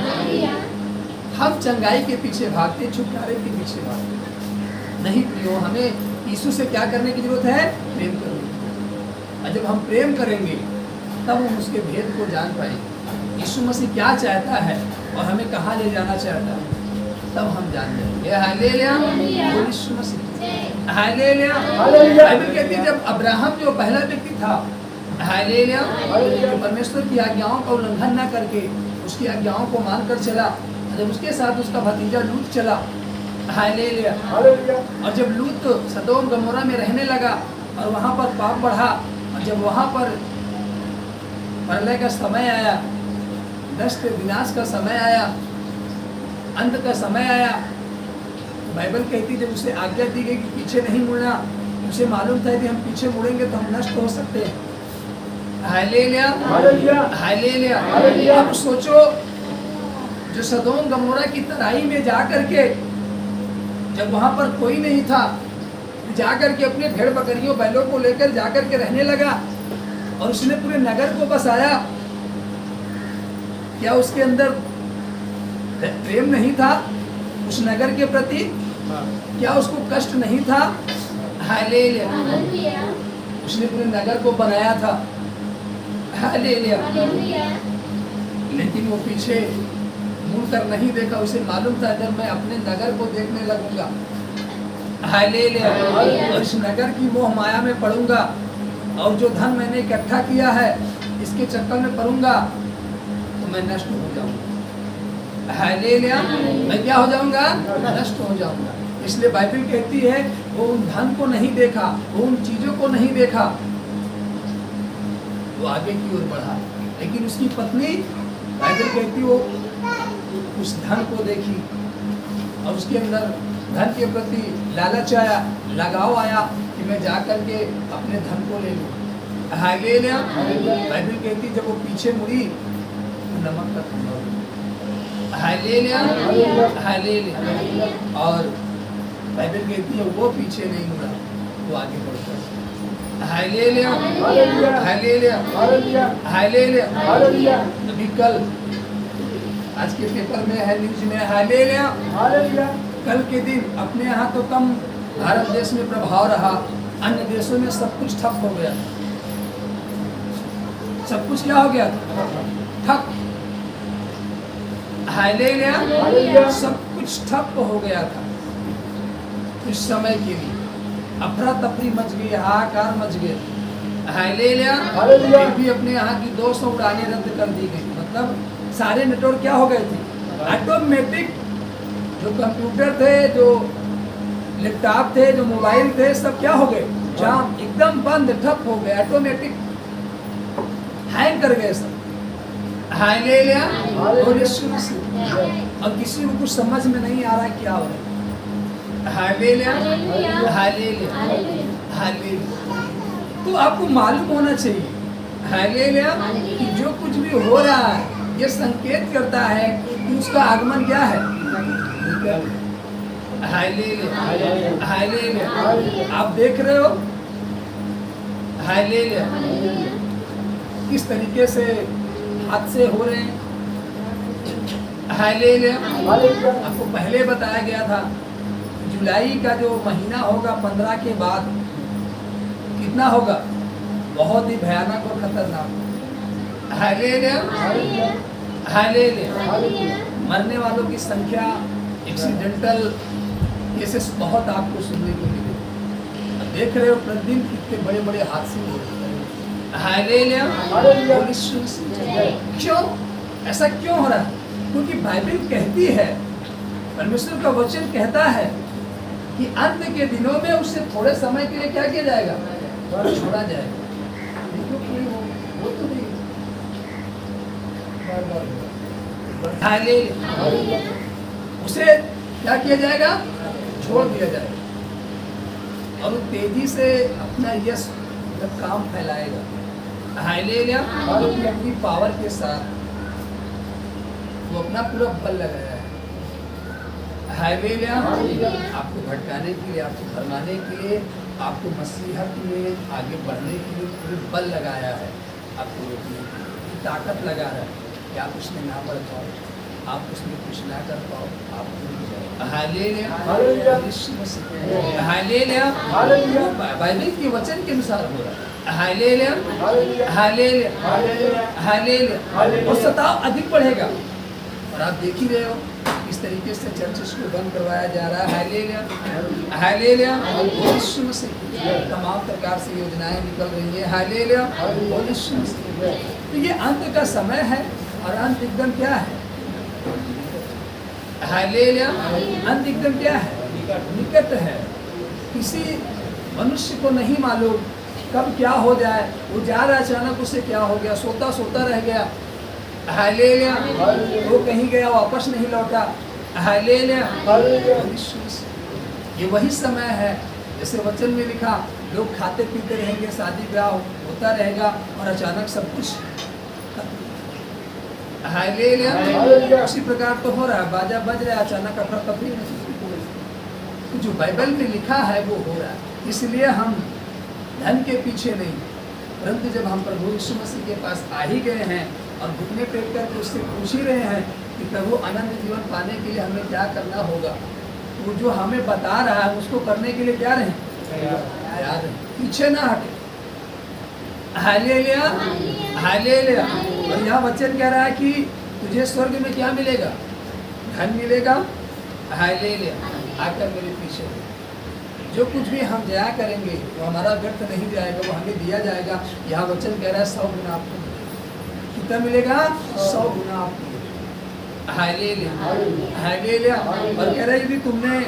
हम चंगाई के पीछे भागते, छुटकारे के पीछे भागते नहीं। प्रियो, हमें यीशु से क्या करने की जरूरत है? प्रेम करने की। और जब हम प्रेम करेंगे तब हम उसके भेद को जान पाएंगे। यीशु मसीह क्या चाहता है और हमें कहाँ ले जाना चाहता है, तब हम जान जाएंगे। हालेलुया, बोल यीशु मसीह। हालेलुया। बाइबल कहती है जब अब्राहम जो पहला व्यक्ति था, हालेलुया, जो परमेश्वर की आज्ञाओं का उल्लंघन न करके उसकी आज्ञाओं को मानकर चला, जब उसके साथ उसका भतीजा लूत चला, हालेलुया, और जब लूत सदोम गमोरा में रहने लगा और वहाँ पर पाप बढ़ा, और जब वहाँ पर प्रलय का समय आया, नष्ट विनाश का समय आया, अंत का समय आया, बाइबल कहती जब उसे आज्ञा दी गई कि पीछे नहीं मुड़ना, उसे मालूम था कि हम पीछे मुड़ेंगे तो हम नष्ट हो सकते हैं। Hallelujah, hallelujah. अब सोचो जो सदोम गमोरा की तराई में जा करके, जब वहां पर कोई नहीं था, जाकर के अपने भेड़ बकरियों बैलों को लेकर जाकर के रहने लगा और उसने पूरे नगर को बसाया, क्या उसके अंदर प्रेम नहीं था उस नगर के प्रति? क्या उसको कष्ट नहीं था? हालेलुया, उसने पूरे नगर को बनाया था। हालेलुया, लेकिन वो पीछे मुड़कर नहीं देखा। उसे मालूम था जब मैं अपने नगर को देखने लगूंगा, हालेलुया, और इस नगर की मोह माया में पड़ूंगा और जो धन मैंने इकट्ठा किया है इसके चक्कर में पड़ूंगा तो मैं नष्ट हो जाऊंगा। हालेलुया, मैं क्या हो जाऊंगा? नष्ट हो जाऊंगा। इसलिए बाइबल कहती है वो उन धन को नहीं देखा, वो उन चीजों को नहीं देखा, वो आगे की ओर बढ़ा। लेकिन उसकी पत्नी, बाइबल कहती वो उस धन को देखी और उसके अंदर धन के प्रति लालच आया, लगाव आया कि मैं जा करके अपने धन को ले लूं। हालेलुया, बाइबल कहती जब वो पीछे मुड़ी तो नमक का ठंडा हो गया। Hallelujah, hallelujah. और बाइबल कहती है वो पीछे नहीं मुड़ा, वो आगे बढ़ता। Hallelujah, hallelujah, hallelujah. अभी कल आज के पेपर में है, न्यूज में, हालेलुया, कल के दिन अपने यहाँ तो कम भारत देश में प्रभाव रहा, अन्य देशों में सब कुछ ठप हो गया। सब कुछ क्या हो गया? ठप। हालेलुया, सब कुछ ठप हो गया था। इस समय के लिए अफरा तफरी मच गई, हाहाकार मच गया। हालेलुया, फिर भी अपने यहाँ की 200 उड़ानें रद्द कर दी गई। मतलब सारे नेटवर्क क्या हो गए थे? ऑटोमेटिक। जो कंप्यूटर थे, जो लैपटॉप थे, जो मोबाइल थे, सब क्या हो गए? जाम, एकदम बंद, ठप हो गए, ऑटोमेटिक हैंग कर गए सब। हालेलुया, और किसी को कुछ समझ में नहीं आ रहा क्या हो रहा है। Hallelujah, hallelujah, hallelujah. तो आपको मालूम होना चाहिए, हालेलुया, कि जो कुछ भी हो रहा है ये संकेत करता है कि उसका आगमन क्या है? Hallelujah, hallelujah. आप देख रहे हो, हालेलुया, किस तरीके से हादसे हो रहे हैं। हालेलुया, आपको पहले बताया गया था जुलाई का जो महीना होगा 15 के बाद कितना होगा? बहुत ही भयानक और खतरनाक। Hallelujah, hallelujah. मरने वालों की संख्या, एक्सीडेंटल केसेस बहुत आपको सुनने को मिले। देख रहे हो प्रतिदिन कितने बड़े बड़े हादसे हो रहे हैं। हालेलुया, क्यों ऐसा क्यों हो रहा है? क्योंकि बाइबल कहती है, परमेश्वर का वचन कहता है कि अंत के दिनों में उससे थोड़े समय के लिए क्या किया जाएगा? छोड़ा जाएगा। वो तो नहीं। उसे क्या किया जाएगा? छोड़ दिया जाएगा और वो तेजी से अपना यश काम फैलाएगा। हालेलुया, अपनी पावर के साथ वो अपना पूरा बल लगाया है। हालेलुया, आपको भटकाने के लिए, आपको भरमाने के लिए, आपको मसीहत में आगे बढ़ने के लिए पूरे बल लगाया है। आपको रोकने की ताकत लगा रहा है कि आप उसमें ना बढ़ पाओ, आप उसमें कुछ ना कर पाओ, आप हालेलुया, हालेलुया, यीशु मसीह, हालेलुया, हालेलुया, बाइबल के वचन के अनुसार हो रहा है। Hallelujah, hallelujah, hallelujah, hallelujah, hallelujah. Hallelujah. और सताव अधिक बढ़ेगा और आप देख ही रहे हो इस तरीके से चर्च को बंद करवाया जा रहा है। हालेलुया, हालेलुया, यीशु मसीह, तमाम प्रकार से योजनाएं निकल रही है। हालेलुया, यीशु मसीह। तो ये अंत का समय है और अंत एकदम क्या है? हालेलुया, अंत एकदम क्या है? निकट है। किसी मनुष्य को नहीं मालूम कब क्या हो जाए। वो जा रहा अचानक उसे क्या हो गया, सोता सोता रह गया। हालेलुया, वो कहीं गया वापस नहीं लौटा। हालेलुया, ये वही समय है जैसे वचन में लिखा, लोग खाते पीते रहेंगे, शादी ब्याह होता रहेगा और अचानक सब कुछ। हालेलुया, उसी प्रकार तो हो रहा है, बाजा बज रहा है, अचानक अफरा तफरी तो जो बाइबल में लिखा है वो हो रहा है। इसलिए हम धन के पीछे नहीं, परंतु जब हम प्रभु यीशु मसीह के पास आ ही गए हैं और घुटने टेक करके उससे पूछ ही रहे हैं कि प्रभु अनंत जीवन पाने के लिए हमें क्या करना होगा, वो जो हमें बता रहा है उसको करने के लिए क्या रहें, तैयार रहें, पीछे ना हटे। Hallelujah, hallelujah. और यहाँ वचन कह रहा है कि तुझे स्वर्ग में क्या मिलेगा? धन मिलेगा। हालेलुया, आकर मेरे पीछे। जो कुछ भी हम जया करेंगे वो हमारा व्यर्थ नहीं जाएगा, वो हमें दिया जाएगा। यहाँ वचन कह रहा है 100 गुना आपको मिलेगा। कितना मिलेगा? 100 गुना आपको मिलेगा। Hallelujah, hallelujah. और कह रहा है यदि तुमने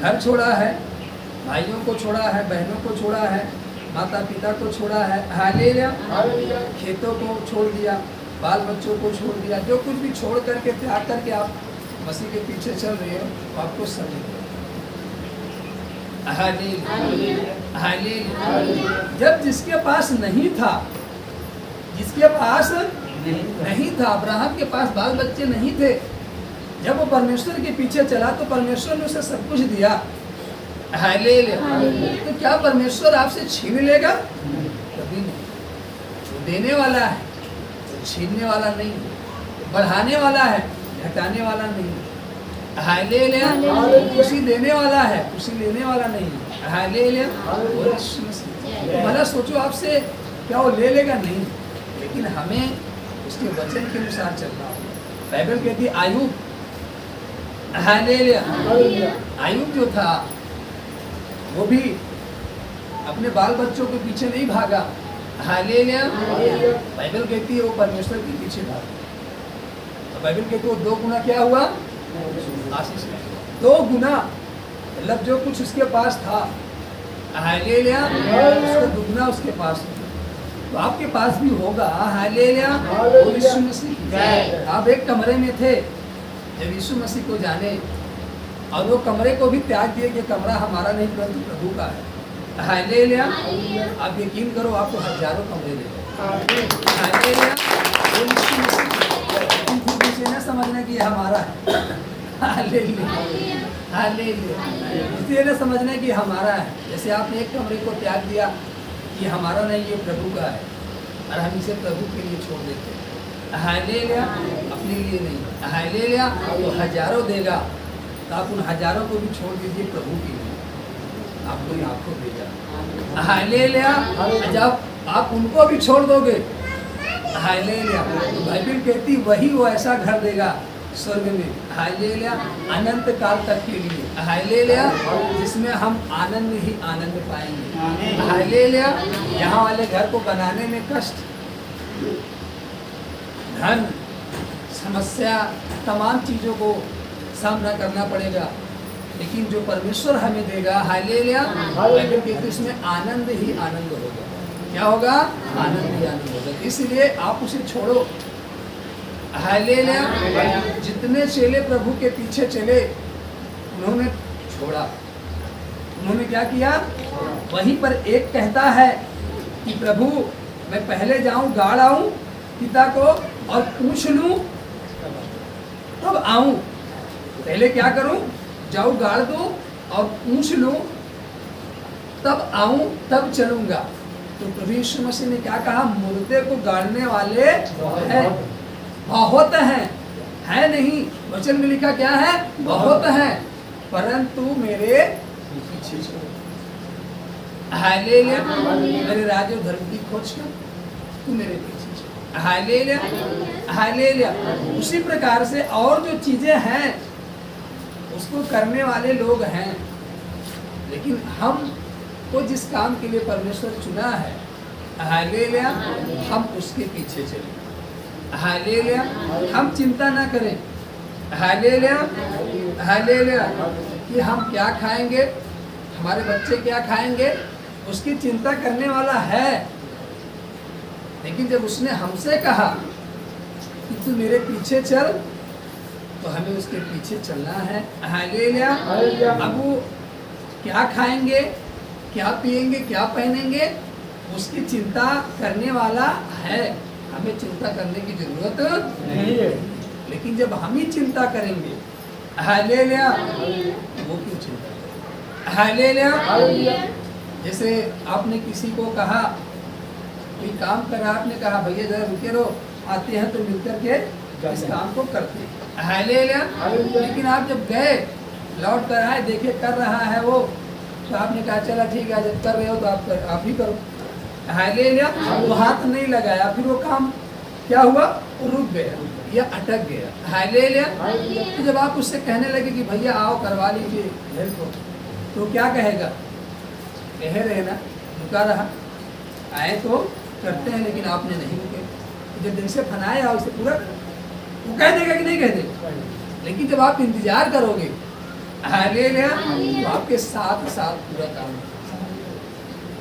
घर छोड़ा है, भाइयों को छोड़ा है, बहनों को छोड़ा है, माता पिता को छोड़ा है, हालेलुया, खेतों को छोड़ दिया, बाल बच्चों को छोड़ दिया, जो कुछ भी छोड़ करके त्याग करके आप मसीह के पीछे चल रहे हो तो आपको सब मिलेगा। Hallelujah, hallelujah. जब जिसके पास नहीं था, जिसके पास नहीं था, अब्राहम के पास बाल बच्चे नहीं थे, जब वो परमेश्वर के पीछे चला तो परमेश्वर ने उसे सब कुछ दिया। हालेलुया। तो क्या परमेश्वर आपसे छीन लेगा? कभी नहीं। जो देने वाला है तो छीनने वाला नहीं, बढ़ाने वाला है, घटाने वाला नहीं। हालेलुया, खुशी देने वाला है, खुशी लेने वाला नहीं। हालेलुया, तो भला सोचो आपसे क्या वो ले लेगा? नहीं, लेकिन हमें उसके वचन के अनुसार चलना होगा। बाइबल कहती है आयूब, हालेलुया, आयूब जो था वो भी अपने बाल बच्चों के पीछे नहीं भागा। हालेलुया, बाइबल कहती है वो परमेश्वर के पीछे भागा। तो बाइबल कहती है वो 2 गुना क्या हुआ? आशीष में 2 गुना, मतलब जो कुछ उसके पास था, हालेलुया, उसका दुगना उसके पास होगा। तो आपके पास भी होगा। हालेलुया, यीशु मसीह। आप एक कमरे में थे जब यीशु मसीह को जाने और वो कमरे को भी त्याग दिए कि कमरा हमारा नहीं परंतु प्रभु का है। हालेलुया, आप यकीन करो आपको हजारों कमरे दे। हालेलुया, यीशु मसीह न समझना कि ये हमारा है। हालेलुया, हालेलुया, इसलिए न समझना कि हमारा है। जैसे आपने एक कमरे को त्याग दिया कि हमारा नहीं, ये प्रभु का है, और हम इसे प्रभु के लिए छोड़ देते हैं। हालेलुया, अपने लिए नहीं। हालेलुया, तो हजारों देगा तो आप उन हजारों को भी छोड़ दीजिए प्रभु के लिए, आपको यहाँ को भेजा। हालेलुया, जब आप उनको भी छोड़ दोगे, हालेलुया, तो बाइबल कहती वही वो ऐसा घर देगा स्वर्ग में, हालेलुया, अनंत काल तक के लिए। हालेलुया, जिसमें हम आनंद ही आनंद पाएंगे। हालेलुया, यहाँ वाले घर को बनाने में कष्ट, धन, समस्या, तमाम चीज़ों को सामना करना पड़ेगा, लेकिन जो परमेश्वर हमें देगा, हालेलुया, बाइबल कहती है इसमें आनंद ही आनंद होगा। क्या होगा? आनंद ही आनंद होगा। इसलिए आप उसे छोड़ो। हालेलुया, जितने चेले प्रभु के पीछे चले उन्होंने छोड़ा। उन्होंने क्या किया? वहीं पर एक कहता है कि प्रभु मैं पहले जाऊं, गाड़ आऊं पिता को और पूछ लूं तब आऊं। पहले क्या करूं? जाऊं, गाड़ दूं और पूछ लूं, तब आऊं, तब चलूंगा। तो प्रभु यीशु मसीह ने क्या कहा? मुर्दे को गाड़ने वाले हैं, बहुत हैं, है नहीं, वचन में लिखा क्या है? बहुत है, परंतु मेरे पीछे चलो। हालेलुया। मेरे राज्य और धर्म की खोज कर तू मेरे पीछे चल। Hallelujah, hallelujah. उसी प्रकार से और जो चीजें हैं उसको करने वाले लोग हैं, लेकिन हम को जिस काम के लिए परमेश्वर चुना है, हालेलुया, हम उसके पीछे चलें। हालेलुया। हम चिंता ना करें, हालेलुया, हालेलुया, कि हम क्या खाएंगे, हमारे बच्चे क्या खाएंगे, उसकी चिंता करने वाला है। लेकिन जब उसने हमसे कहा कि तू मेरे पीछे चल, तो हमें उसके पीछे चलना है। हालेलुया। अब वो क्या खाएंगे, क्या पिएंगे, क्या पहनेंगे, उसकी चिंता करने वाला है, हमें चिंता करने की जरूरत नहीं है। लेकिन जब हम ही चिंता करेंगे, हालेलुया, वो क्यों चिंता करें? हालेलुया। जैसे आपने किसी को कहा, कोई काम करा, आपने कहा भैया जरा रुके रहो, आते हैं तो मिलकर के इस काम को करते हैं। हालेलुया। लेकिन आप जब गए, लौट कर आए, देखे कर रहा है वो, तो आपने कहा चला ठीक है, जब कर रहे हो तो आप ही करो। हालेलुया। वो हाथ नहीं लगाया, फिर वो काम क्या हुआ? वो रुक गया या अटक गया। हालेलुया। तो जब आप उससे कहने लगे कि भैया आओ करवा लीजिए हेल्प को, तो क्या कहेगा? कह रहे ना, रुका रहा, आए तो करते हैं, लेकिन आपने नहीं रुके। जब दिन से फनाया उसे पूरा, वो कह देगा कि नहीं कह देगा? लेकिन जब आप इंतजार करोगे, हालेलुया, तो आपके साथ साथ पूरा काम होगा।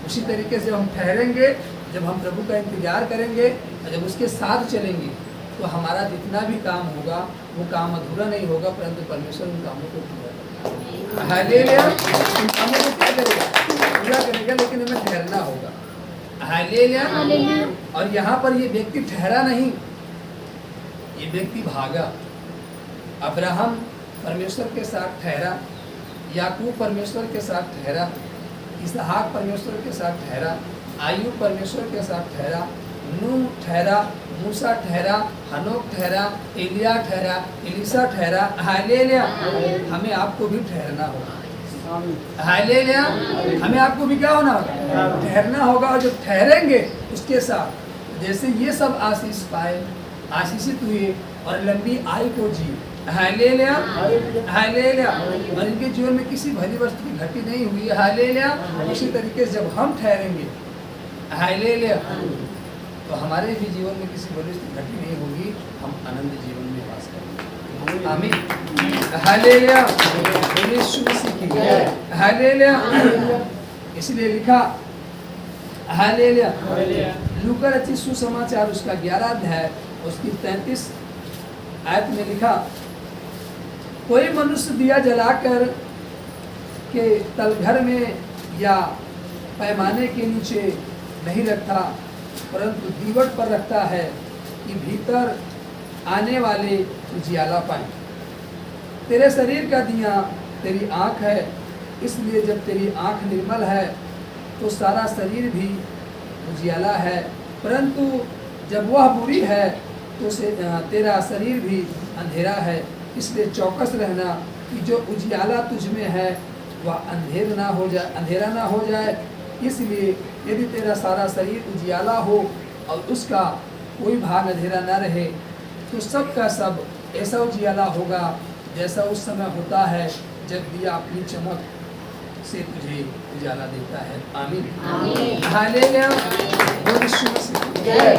उसी तरीके से हम ठहरेंगे, जब हम प्रभु का इंतजार करेंगे और जब उसके साथ चलेंगे, तो हमारा जितना भी काम होगा वो काम अधूरा नहीं होगा, परंतु परमेश्वर उन कामों को पूरा करेगा। हालेलुया। उन कामों को क्या करेगा? पूरा करेगा, लेकिन हमें ठहरना होगा। हालेलुया। और यहाँ पर ये व्यक्ति ठहरा नहीं, ये व्यक्ति भागा। अब्राहम परमेश्वर के साथ ठहरा, याकूब परमेश्वर के साथ ठहरा, इसहाक परमेश्वर के साथ ठहरा, आयूब परमेश्वर के साथ ठहरा, नूह ठहरा, मूसा ठहरा, हनोक ठहरा, एलिया ठहरा, एलिसा ठहरा। हालेलुया। हमें आपको भी ठहरना होगा। हालेलुया। हमें आपको भी क्या होना होगा? ठहरना होगा। और जब ठहरेंगे उसके साथ, जैसे ये सब आशीष पाए, आशीषित हुए और लंबी आयु को जी। Hallelujah, hallelujah. और इनके जीवन में किसी भली वस्तु की घटी नहीं हुई। हालेलुया। उसी तरीके से जब हम ठहरेंगे, हालेलुया, तो हमारे भी जीवन में किसी भली वस्तु घटी नहीं होगी, हम आनंद जीवन में वास करेंगे। आमीन। हालेलुया। यीशु मसीह की जय। हालेलुया। इसलिए लिखा, हालेलुया, लूका रचित सुसमाचार उसका 11 अध्याय उसकी 33 आयत में लिखा, कोई मनुष्य दिया जलाकर के तलघर में या पैमाने के नीचे नहीं रखता, परंतु दीवट पर रखता है कि भीतर आने वाले उजियाला पाए। तेरे शरीर का दिया तेरी आँख है, इसलिए जब तेरी आँख निर्मल है तो सारा शरीर भी उजियाला है, परंतु जब वह बुरी है तो तेरा शरीर भी अंधेरा है। इसलिए चौकस रहना कि जो उजियाला तुझ में है वह अंधेरा ना हो जाए। इसलिए यदि तेरा सारा शरीर उजियाला हो और उसका कोई भाग अंधेरा ना रहे, तो सब का सब ऐसा उजियाला होगा जैसा उस समय होता है जब दिया अपनी चमक से तुझे उजाला देता है। आमीन। हालेलुया।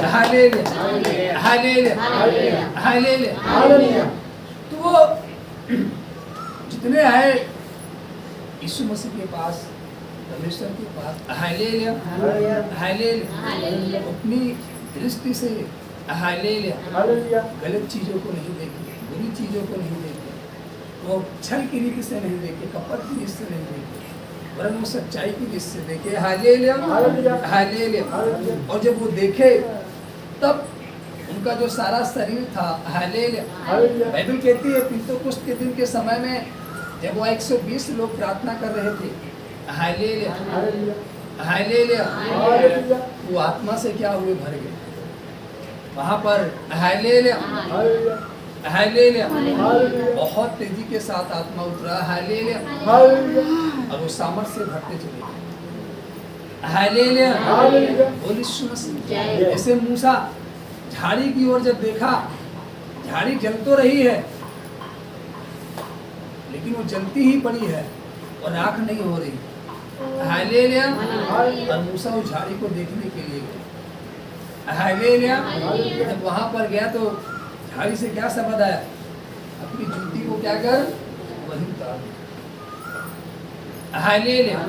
Hallelujah, hallelujah, hallelujah. तो वो जितने आए यीशु मसीह के पास, परमेश्वर के पास, हालेलुया, हालेलुया, अपनी दृष्टि से हालेलुया गलत चीजों को नहीं देखे, बुरी चीजों को नहीं देखे, वो छल की रीति से नहीं देखे, कपट की रीति से नहीं देखे, वरन वो सच्चाई की रीति से देखे। Hallelujah, hallelujah. और जब वो देखे तब उनका जो सारा शरीर था, हालेलुया, बाइबल कहती है पिंतुकुस्त के दिन के समय में जब वो 120 लोग प्रार्थना कर रहे थे, हालेलुया, हालेलुया, वो आत्मा से क्या हुए? भर गए वहां पर। हालेलुया। हालेलुया। बहुत तेजी के साथ आत्मा उतरा, हालेलुया। और वो सामर्थ से भरते चले गए, हालेलुया। बोल यीशु मसीह। जैसे मूसा झाड़ी की ओर जब देखा, झाड़ी जल तो रही है लेकिन वो जलती ही पड़ी है और राख नहीं हो रही, हालेलुया। और मूसा उस झाड़ी को देखने के लिए गया, हालेलुया। जब वहां पर गया तो झाड़ी से क्या शब्द आया, अपनी जूती को क्या कर वहीं उतार दे, हालेलुया।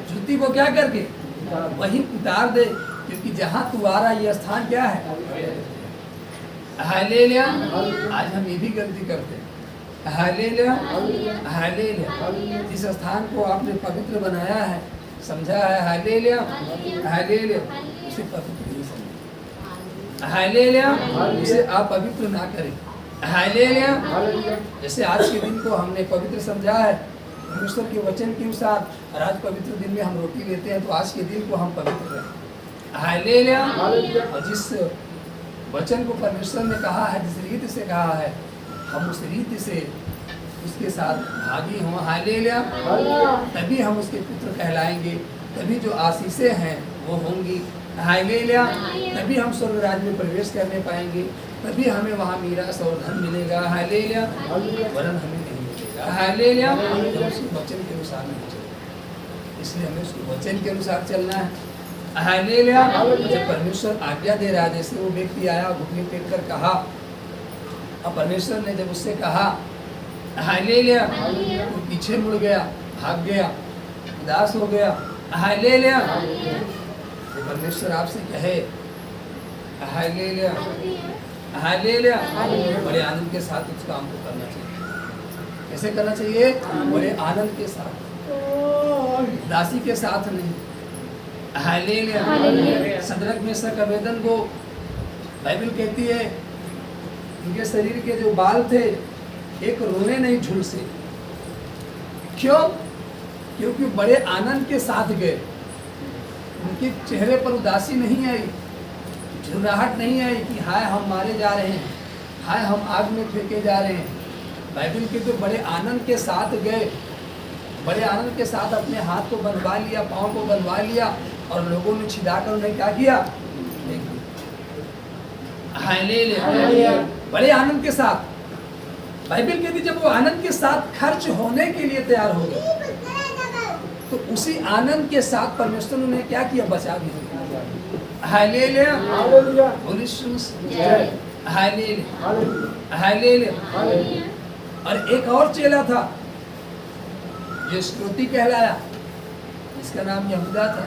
जूती को क्या करके वहीं उतार दे, क्योंकि जहां तू आ रहा ये स्थान क्या है, हालेलुया। आज हम ये भी गलती करते हैं, हालेलुया, हालेलुया। जिस स्थान को आपने पवित्र बनाया है, समझा है, हालेलुया, हालेलुया, उसे पवित्र नहीं समझे, हालेलुया। उसे आप पवित्र ना करें, हालेलुया। जैसे आज के दिन को हमने पवित्र समझा है परमेश्वर के वचन के अनुसार, और आज पवित्र दिन में हम रोटी लेते हैं, तो आज के दिन को हम पवित्र करें, हालेलुया। और जिस वचन को परमेश्वर ने कहा है, जिस रीति से कहा है, हम उस रीति से उसके साथ भागी हों, हालेलुया। तभी हम उसके पुत्र कहलाएंगे, तभी जो आशीषें हैं वो होंगी, हालेलुया। तभी हम स्वर्ग राज्य में प्रवेश करने पाएंगे, तभी हमें वहाँ मीरास और धन मिलेगा, हालेलुया। वरन हमें नहीं मिलेगा, हालेलुया। हम उसके वचन के अनुसार नहीं चलेंगे, इसलिए हमें उसके वचन के अनुसार चलना है, हालेलुया। जब परमेश्वर आज्ञा दे रहा है, जैसे वो व्यक्ति आया घुटने टेक कर कहा, और परमेश्वर ने जब उससे कहा, हालेलुया, तो पीछे मुड़ गया, भाग गया, उदास हो गया, हालेलुया। तो परमेश्वर आपसे कहे, हालेलुया, हालेलुया, बड़े आनंद के साथ उस काम को करना चाहिए। कैसे करना चाहिए? बड़े आनंद के साथ, दासी के साथ नहीं, हालेलुया। सदरक मेशक अबेदनगो बाइबल कहती है उनके शरीर के जो बाल थे एक रोने नहीं झुलसे, क्यों? क्योंकि बड़े आनंद के साथ गए, उनके चेहरे पर उदासी नहीं आई, झुर्राहट नहीं आई कि हाय हम मारे जा रहे हैं, हाय हम आग में फेंके जा रहे हैं। बाइबल के तो बड़े आनंद के साथ गए, बड़े आनंद के साथ अपने हाथ को बनवा लिया, पाँव को बनवा लिया, और लोगों ने छिदाकर उन्हें क्या किया, हालेलुया। बड़े आनंद के साथ, बाइबल कहती जब वो आनंद के साथ खर्च होने के लिए तैयार हो गए, तो उसी आनंद के साथ परमेश्वर ने क्या किया, बचा भी दिया, हालेलुया, हालेलुया, हालेलुया। और एक और चेला था जो स्क्रोती कहलाया, इसका नाम यहूदा था,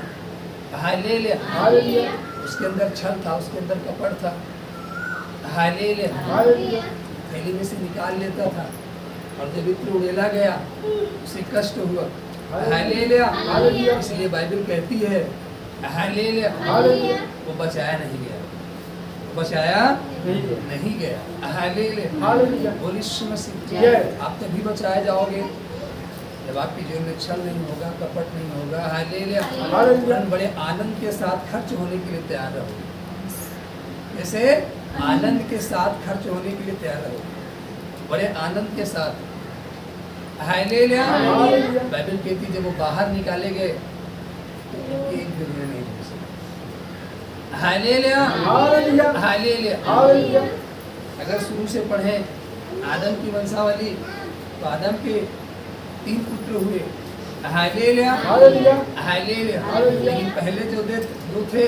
हालेलुया। उसके अंदर छल था, उसके अंदर कपट था, हालेलुया। थैली में से निकाल लेता था, और जब इत्र उड़ेला गया उसे कष्ट हुआ, हालेलुया। इसलिए बाइबल कहती है, हालेलुया, वो बचाया नहीं गया, वो बचाया नहीं गया, हालेलुया। बोल यीशु मसीह। आप तभी बचाए जाओगे जब आपकी जीवन में छल नहीं होगा, कपट नहीं होगा, हालेलुया। बड़े आनंद के साथ खर्च होने के लिए तैयार रहोगे, जैसे आनंद के साथ खर्च होने के लिए तैयार रहोगे, बड़े आनंद के साथ, हालेलुया। बाइबल कहती जब वो बाहर निकाले गए तो एक दिन में नहीं घुसे, हालेलुया, हालेलुया। अगर शुरू से पढ़े आदम की वंशावली, तो आदम के 3 पुत्र हुए, हालेलुया, हालेलुया। लेकिन पहले जो दो थे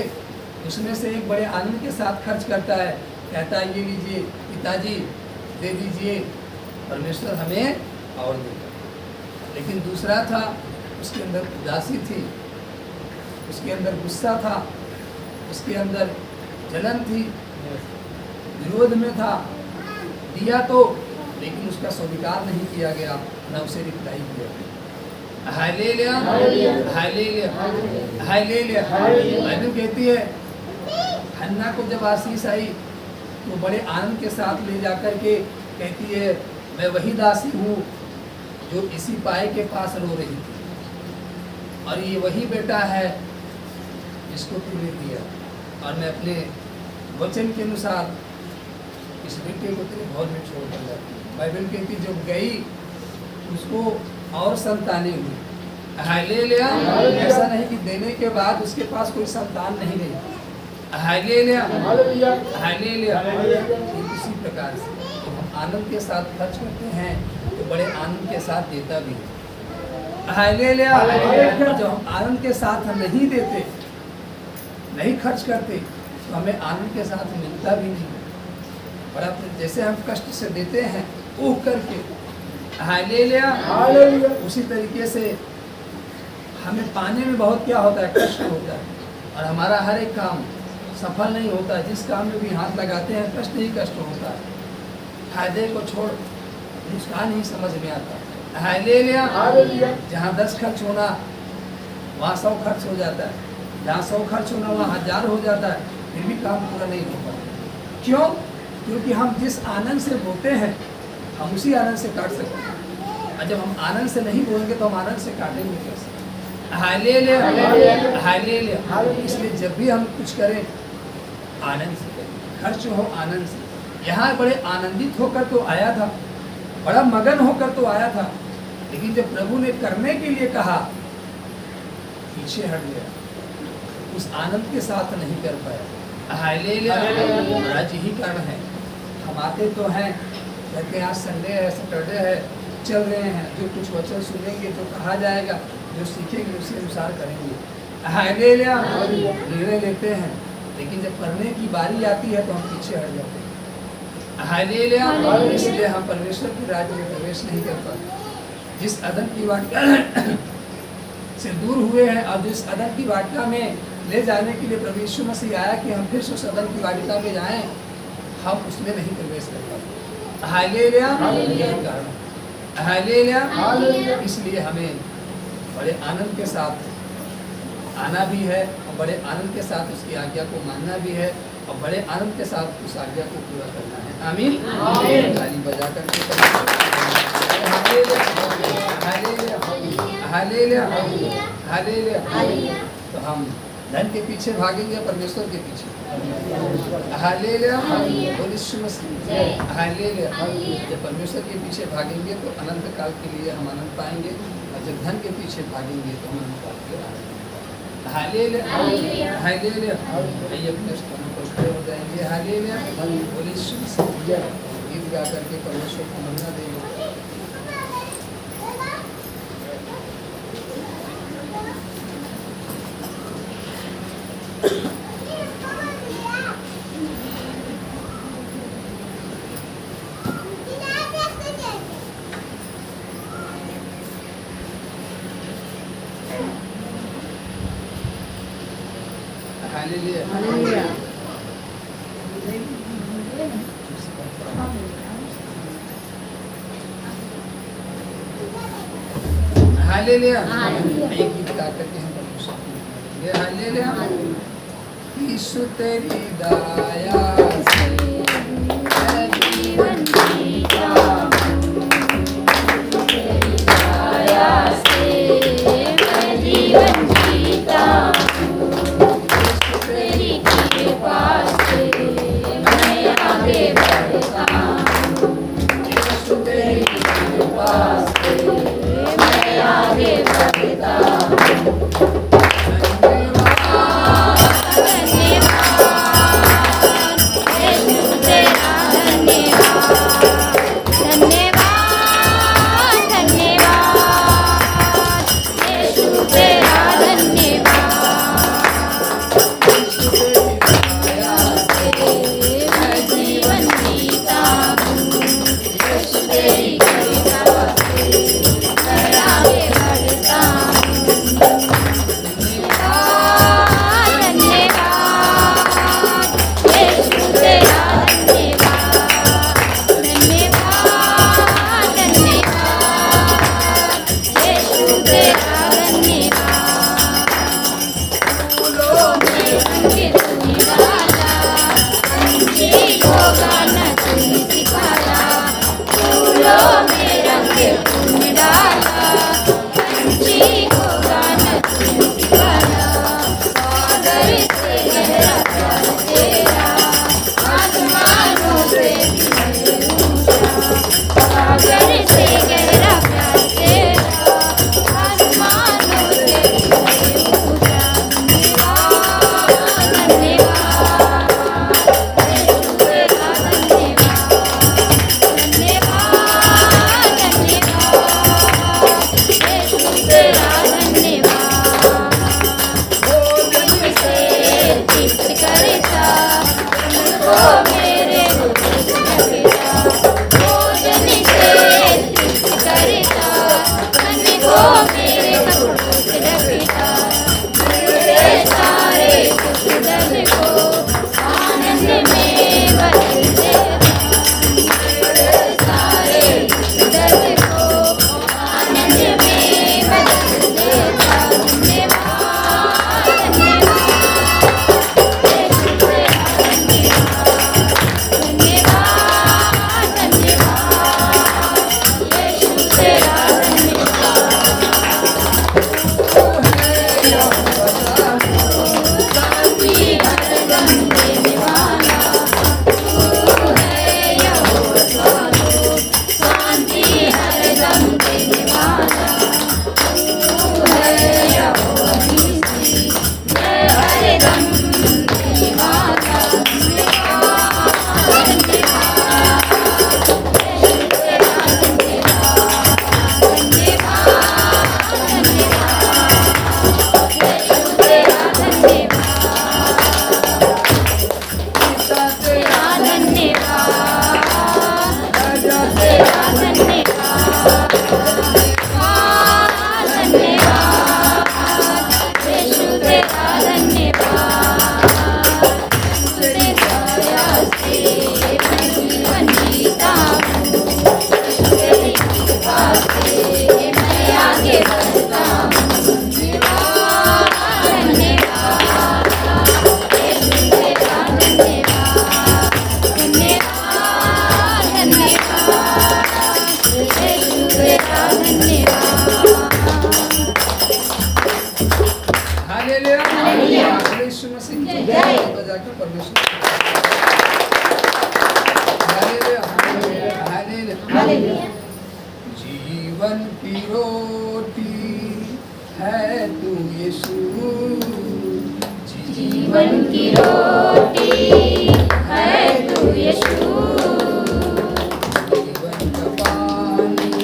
उसमें से एक बड़े आनंद के साथ खर्च करता है, कहता है ये लीजिए पिताजी, दे दीजिए, परमेश्वर हमें और देगा। लेकिन दूसरा था, उसके अंदर उदासी थी, उसके अंदर गुस्सा था, उसके अंदर जलन थी, विरोध में था, दिया तो लेकिन उसका स्वीकार नहीं किया गया, न उसे रिप्लाई किया गया, हालेलुया, हालेलुया, हालेलुया। बाइबल कहती है हन्ना को जब आशीष आई तो बड़े आनंद के साथ ले जाकर के कहती है मैं वही दासी हूँ जो इसी पाए के पास रो रही थी, और ये वही बेटा है जिसको तूने दिया, और मैं अपने वचन के अनुसार इस बेटे को तेरे भवन में छोड़ कर जाती। बाइबल कहती जो गई उसको और संतानें हुई। हालेलुया। ऐसा नहीं कि देने के बाद उसके पास कोई संतान नहीं रही। Hallelujah hallelujah. इसी प्रकार से तो हम आनंद के साथ खर्च करते हैं तो बड़े आनंद के साथ देता भी है। हालेलुया। जब हम आनंद के साथ हम नहीं देते, नहीं खर्च करते, तो हमें आनंद के साथ मिलता भी नहीं। और अब जैसे हम कष्ट से देते हैं ऊह करके, हालेलुया, उसी तरीके से हमें पाने में बहुत क्या होता है, कष्ट होता है। और हमारा हर एक काम सफल नहीं होता है। जिस काम में भी हाथ लगाते हैं कष्ट ही कष्ट होता है। फायदे को छोड़ नुकसान ही समझ में आता है। हालेलुया। जहाँ 10 खर्च होना वहाँ 100 खर्च हो जाता है, जहाँ 100 खर्च होना वहाँ 1000 हो जाता है, फिर भी काम पूरा नहीं हो पाता। क्यों? क्योंकि हम जिस आनंद से बोते हैं हम उसी आनंद से काट सकते हैं। और जब हम आनंद से नहीं बोएंगे तो हम आनंद से काटेंगे कैसे? Hallelujah hallelujah. इसलिए जब भी हम कुछ करें आनंद से करें, खर्च हो आनंद से। यहाँ बड़े आनंदित होकर तो आया था, बड़ा मगन होकर तो आया था, लेकिन जब प्रभु ने करने के लिए कहा पीछे हट गया, उस आनंद के साथ नहीं कर पाया। हालेलुया। आज यही कारण है हम आते तो हैं, कहते हैं आज संडे है, सैटरडे है, चल रहे हैं, जो कुछ वचन सुनेंगे, जो कहा जाएगा, जो सीखेंगे उसके अनुसार करेंगे। हालेलुया। निर्णय लेते हैं, लेकिन जब करने की बारी आती है तो हम पीछे हट जाते हैं। हालेलुया। इसलिए हम परमेश्वर के राज्य में प्रवेश नहीं कर पाते। जिस अदन की वाटिका से दूर हुए हैं और जिस अदन की वाटिका में ले जाने के लिए प्रभु यीशु मसीह आया कि हम फिर से उस अदन की वाटिका में जाएं, हम उसमें नहीं प्रवेश कर पाते। हालेलुया। यही कारण है। हालेलुया। इसलिए हमें बड़े आनंद के साथ आना भी है और बड़े आनंद के साथ उसकी आज्ञा को मानना भी है और बड़े आनंद के साथ उस आज्ञा को पूरा करना है। आमीन। ताली बजा करके हालेलुया हालेलुया हालेलुया। तो हम धन के पीछे भागेंगे परमेश्वर के पीछे। हालेलुया। बोल यीशु मसीह। हालेलुया। जब परमेश्वर के पीछे भागेंगे तो अनंत काल के लिए हम आनंद पाएंगे, और जब धन के पीछे भागेंगे तो हम अनंत काल के लिए आनंद। Hallelujah hallelujah. आइए अपने स्थानों पर खड़े हो जाएंगे। हालेलुया। बोल यीशु मसीह। गीत गा करके परमेश्वर को महिमा देंगे। हालेलुया। हालेलुया। एक गीत गा करके हम परमेश्वर को ये हालेलुया। यीशु तेरी दया से मैं जीवन जीता हूँ, तेरी दया से मैं जीवन जीता हूँ, तेरी कृपा से मैं आगे बढ़ता हूँ, यीशु तेरी कृपा से मैं आगे बढ़ता हूँ। मेरे पिता भोजन से तृप्त करता, मन को मेरे कपड़ों से ढकता, मेरे सारे दुख दर्द को आनंद में बदल देता, मेरे सारे दुख दर्द को आनंद में बदल देता। जीवन की रोटी है तू यीशु, जीवन की रोटी है तू यीशु, जीवन का पानी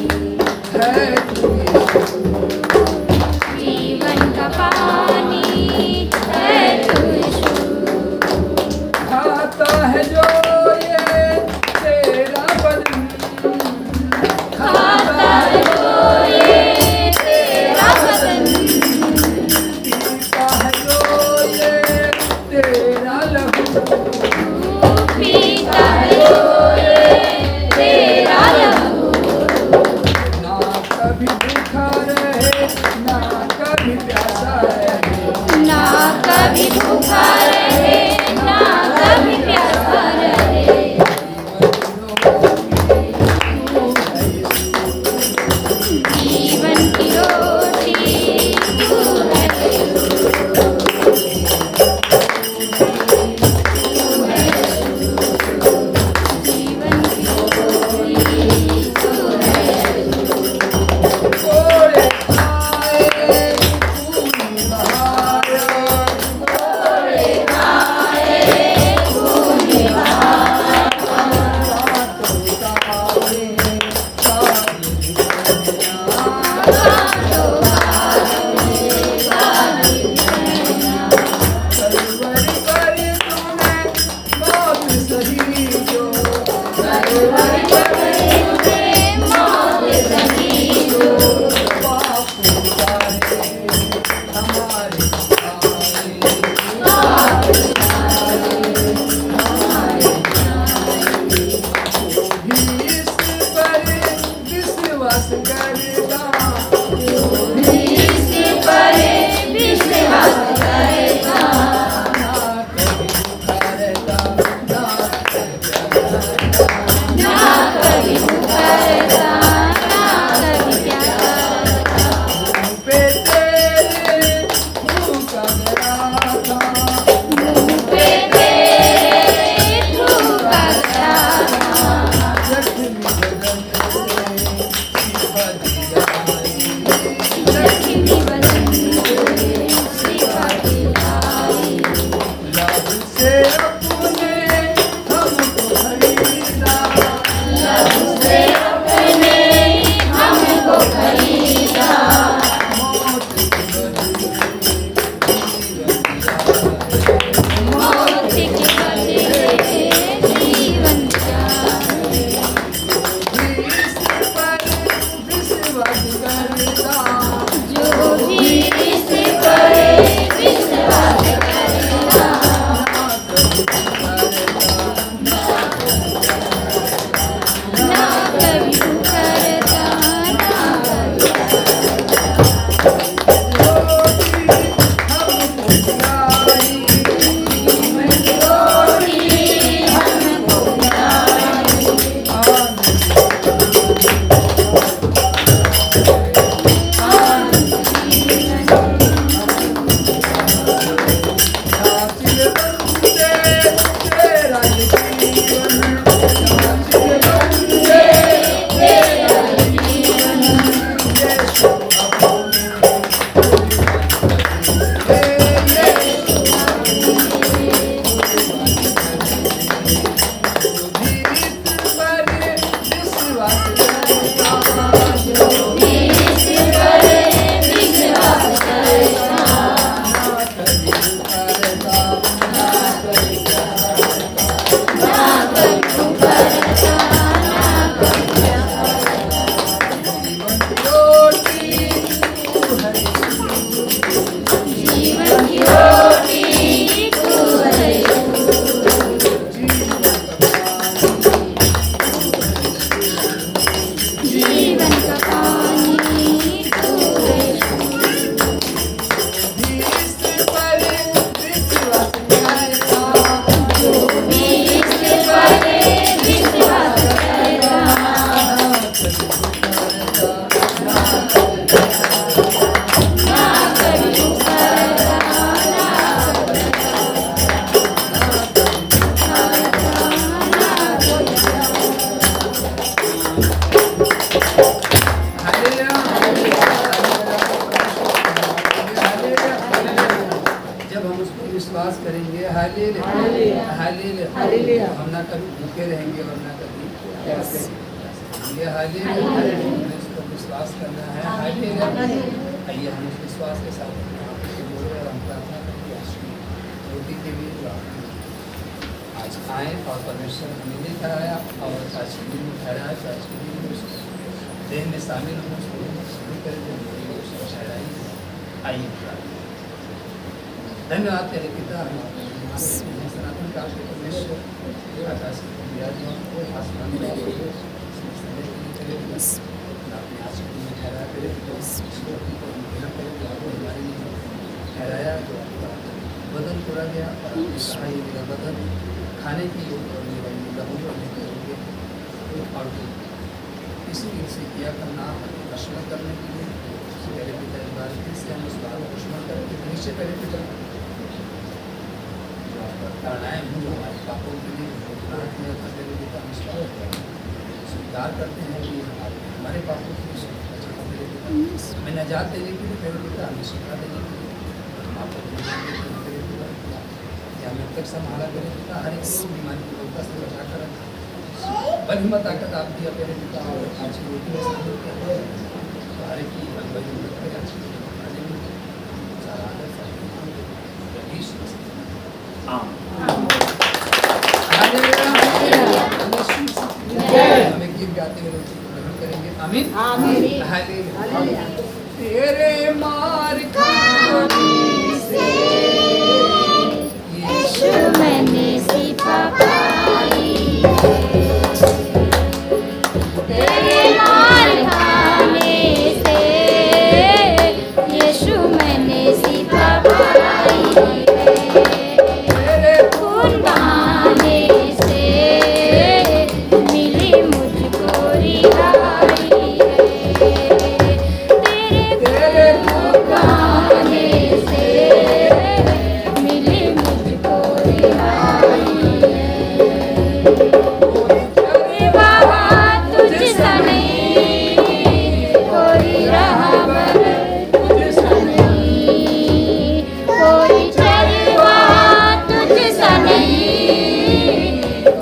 है तू यीशु, जीवन का पानी है तू यीशु, खाता है जो ये तेरा बदन, खाता है जो ये तेरा बदन, पीता है जो ये तेरा लहू, पीता है जो ये तेरा लहू, ना कभी भूखा रहे ना कभी प्यासा रहे, ना कभी भूखा रहे ना कभी प्यासा रहे, कभी भूखे रहेंगे और ना कभी प्यासे। ये हालेलुया, हमें इस पर विश्वास करना है। हालेलुया, आइए हम इस विश्वास के साथ अपने आप को जोड़े और हम प्रार्थना करके आज की रोटी के लिए आज आए और परमेश्वर हमें ले कराया और आज के दिन में ठहराया, तो आज के दिन में उस देह में शामिल होना शुरू करें जो ठहराई। आइए धन्यवाद तेरे पिता, सनातन काल के परमेश्वर, आकाश के विराजमान को आसमान में अपने आज के दिन में ठहराया तेरे पिता, हमारे लिए ठहराया जो बदन तोड़ा गया और ये मेरा बदन खाने की और लहू और किसी से किया करना स्मरण करने के लिए पहले पिता एक बार फिर से हम उस बात को स्मरण करेंगे। निश्चय पहले पिता जो आपका ताड़नाएं हैं जो हमारे पापों के लिए पहले पिता हम स्वीकार करते हैं कि हमारे पापों के लिए हमें नजात देने के लिए पहले पिता हमें शिक्षा देने के लिए आपको हमें तक संभाला करें पिता, हर एक बीमारी को रोका से बचा कर बल हिम्मत ताकत आप दिया पहले पिता, और आज की रोटी में शामिल किया तो हर एक की बल हिम्मत कर आज की खाने में सारा आदर हमें गीत गाते हुए रोटी को ग्रहण करेंगे। आमीन हालेलुया। तेरे मार खाने से यीशु मैंने शिफा पाई, तेरे मार खाने से यीशु मैंने शिफा पाई, तेरे खून बहाने से मिली मुझको रिहाई, तेरे खून बहाने से मिली मुझको रिहाई। बाबा तुझसा नहीं कोई रहबर, तुझसा नहीं कोई चरवा, तुझसा नहीं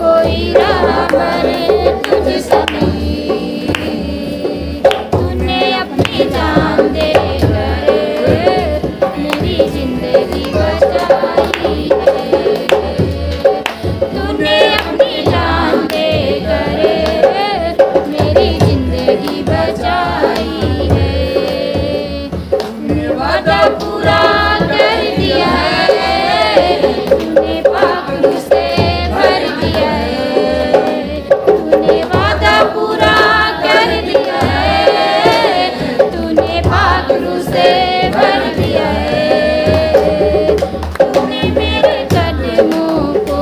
कोई रहबर, तुझसा नहीं। तूने अपनी जान देकर मेरी जिंदगी बचाई है, तूने अपनी जान देकर मेरी जिंदगी बचाई है। तूने वादा पूरा कर दिया है, तूने पाखरू से भर दिया है, तूने वादा पूरा कर दिया है, तूने पाखरू से भर दिया है। तूने मेरे कदमों को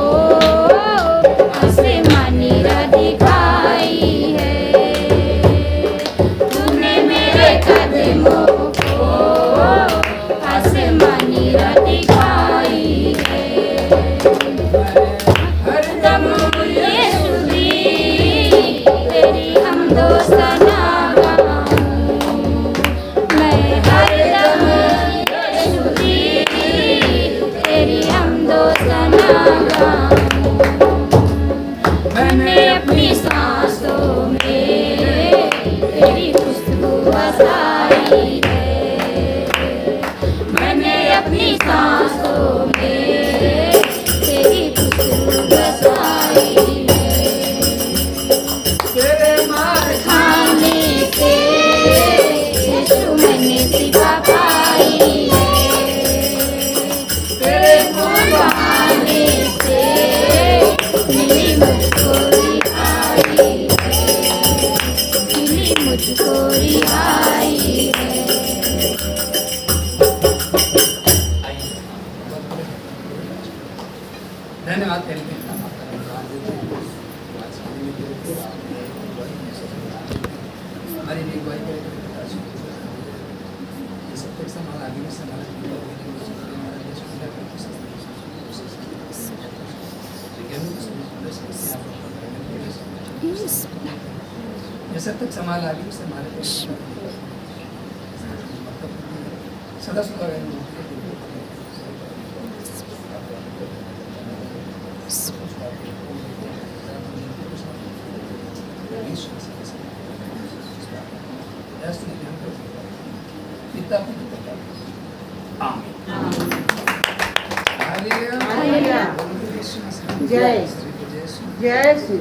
आसमानी राह दिखाई है, तूने मेरे कदमों को आसमानी राह दिखाई है। हरदम यीशु दी तेरी हमदो सना गाऊं, मैं हरदम यीशु दी तेरी हमदो सना गाऊं। मैंने अपनी सांसों में तेरी खुशबू बसाई है, मैंने अपनी सांसों में तेरी खुशबू बसाई है। तेरे मार खाने से यीशु मैंने शिफा पाई है, तेरे खून बहाने से मिली मुझको रिहाई है, मिली मुझको रिहाई है। धन्यवाद तेरे पिता, हमारी भी अगुवाई करे तेरे पिता जी। ये सब तक संभाल आगे भी संभाल ये सब तक संभाल आगे भी संभाल सदा सुखा यीशु मसीह के साथ। यीशु ने हमको पिता पुत्र आमीन। हालेलुया। हालेलुया। यीशु मसीह जय जय जय श्री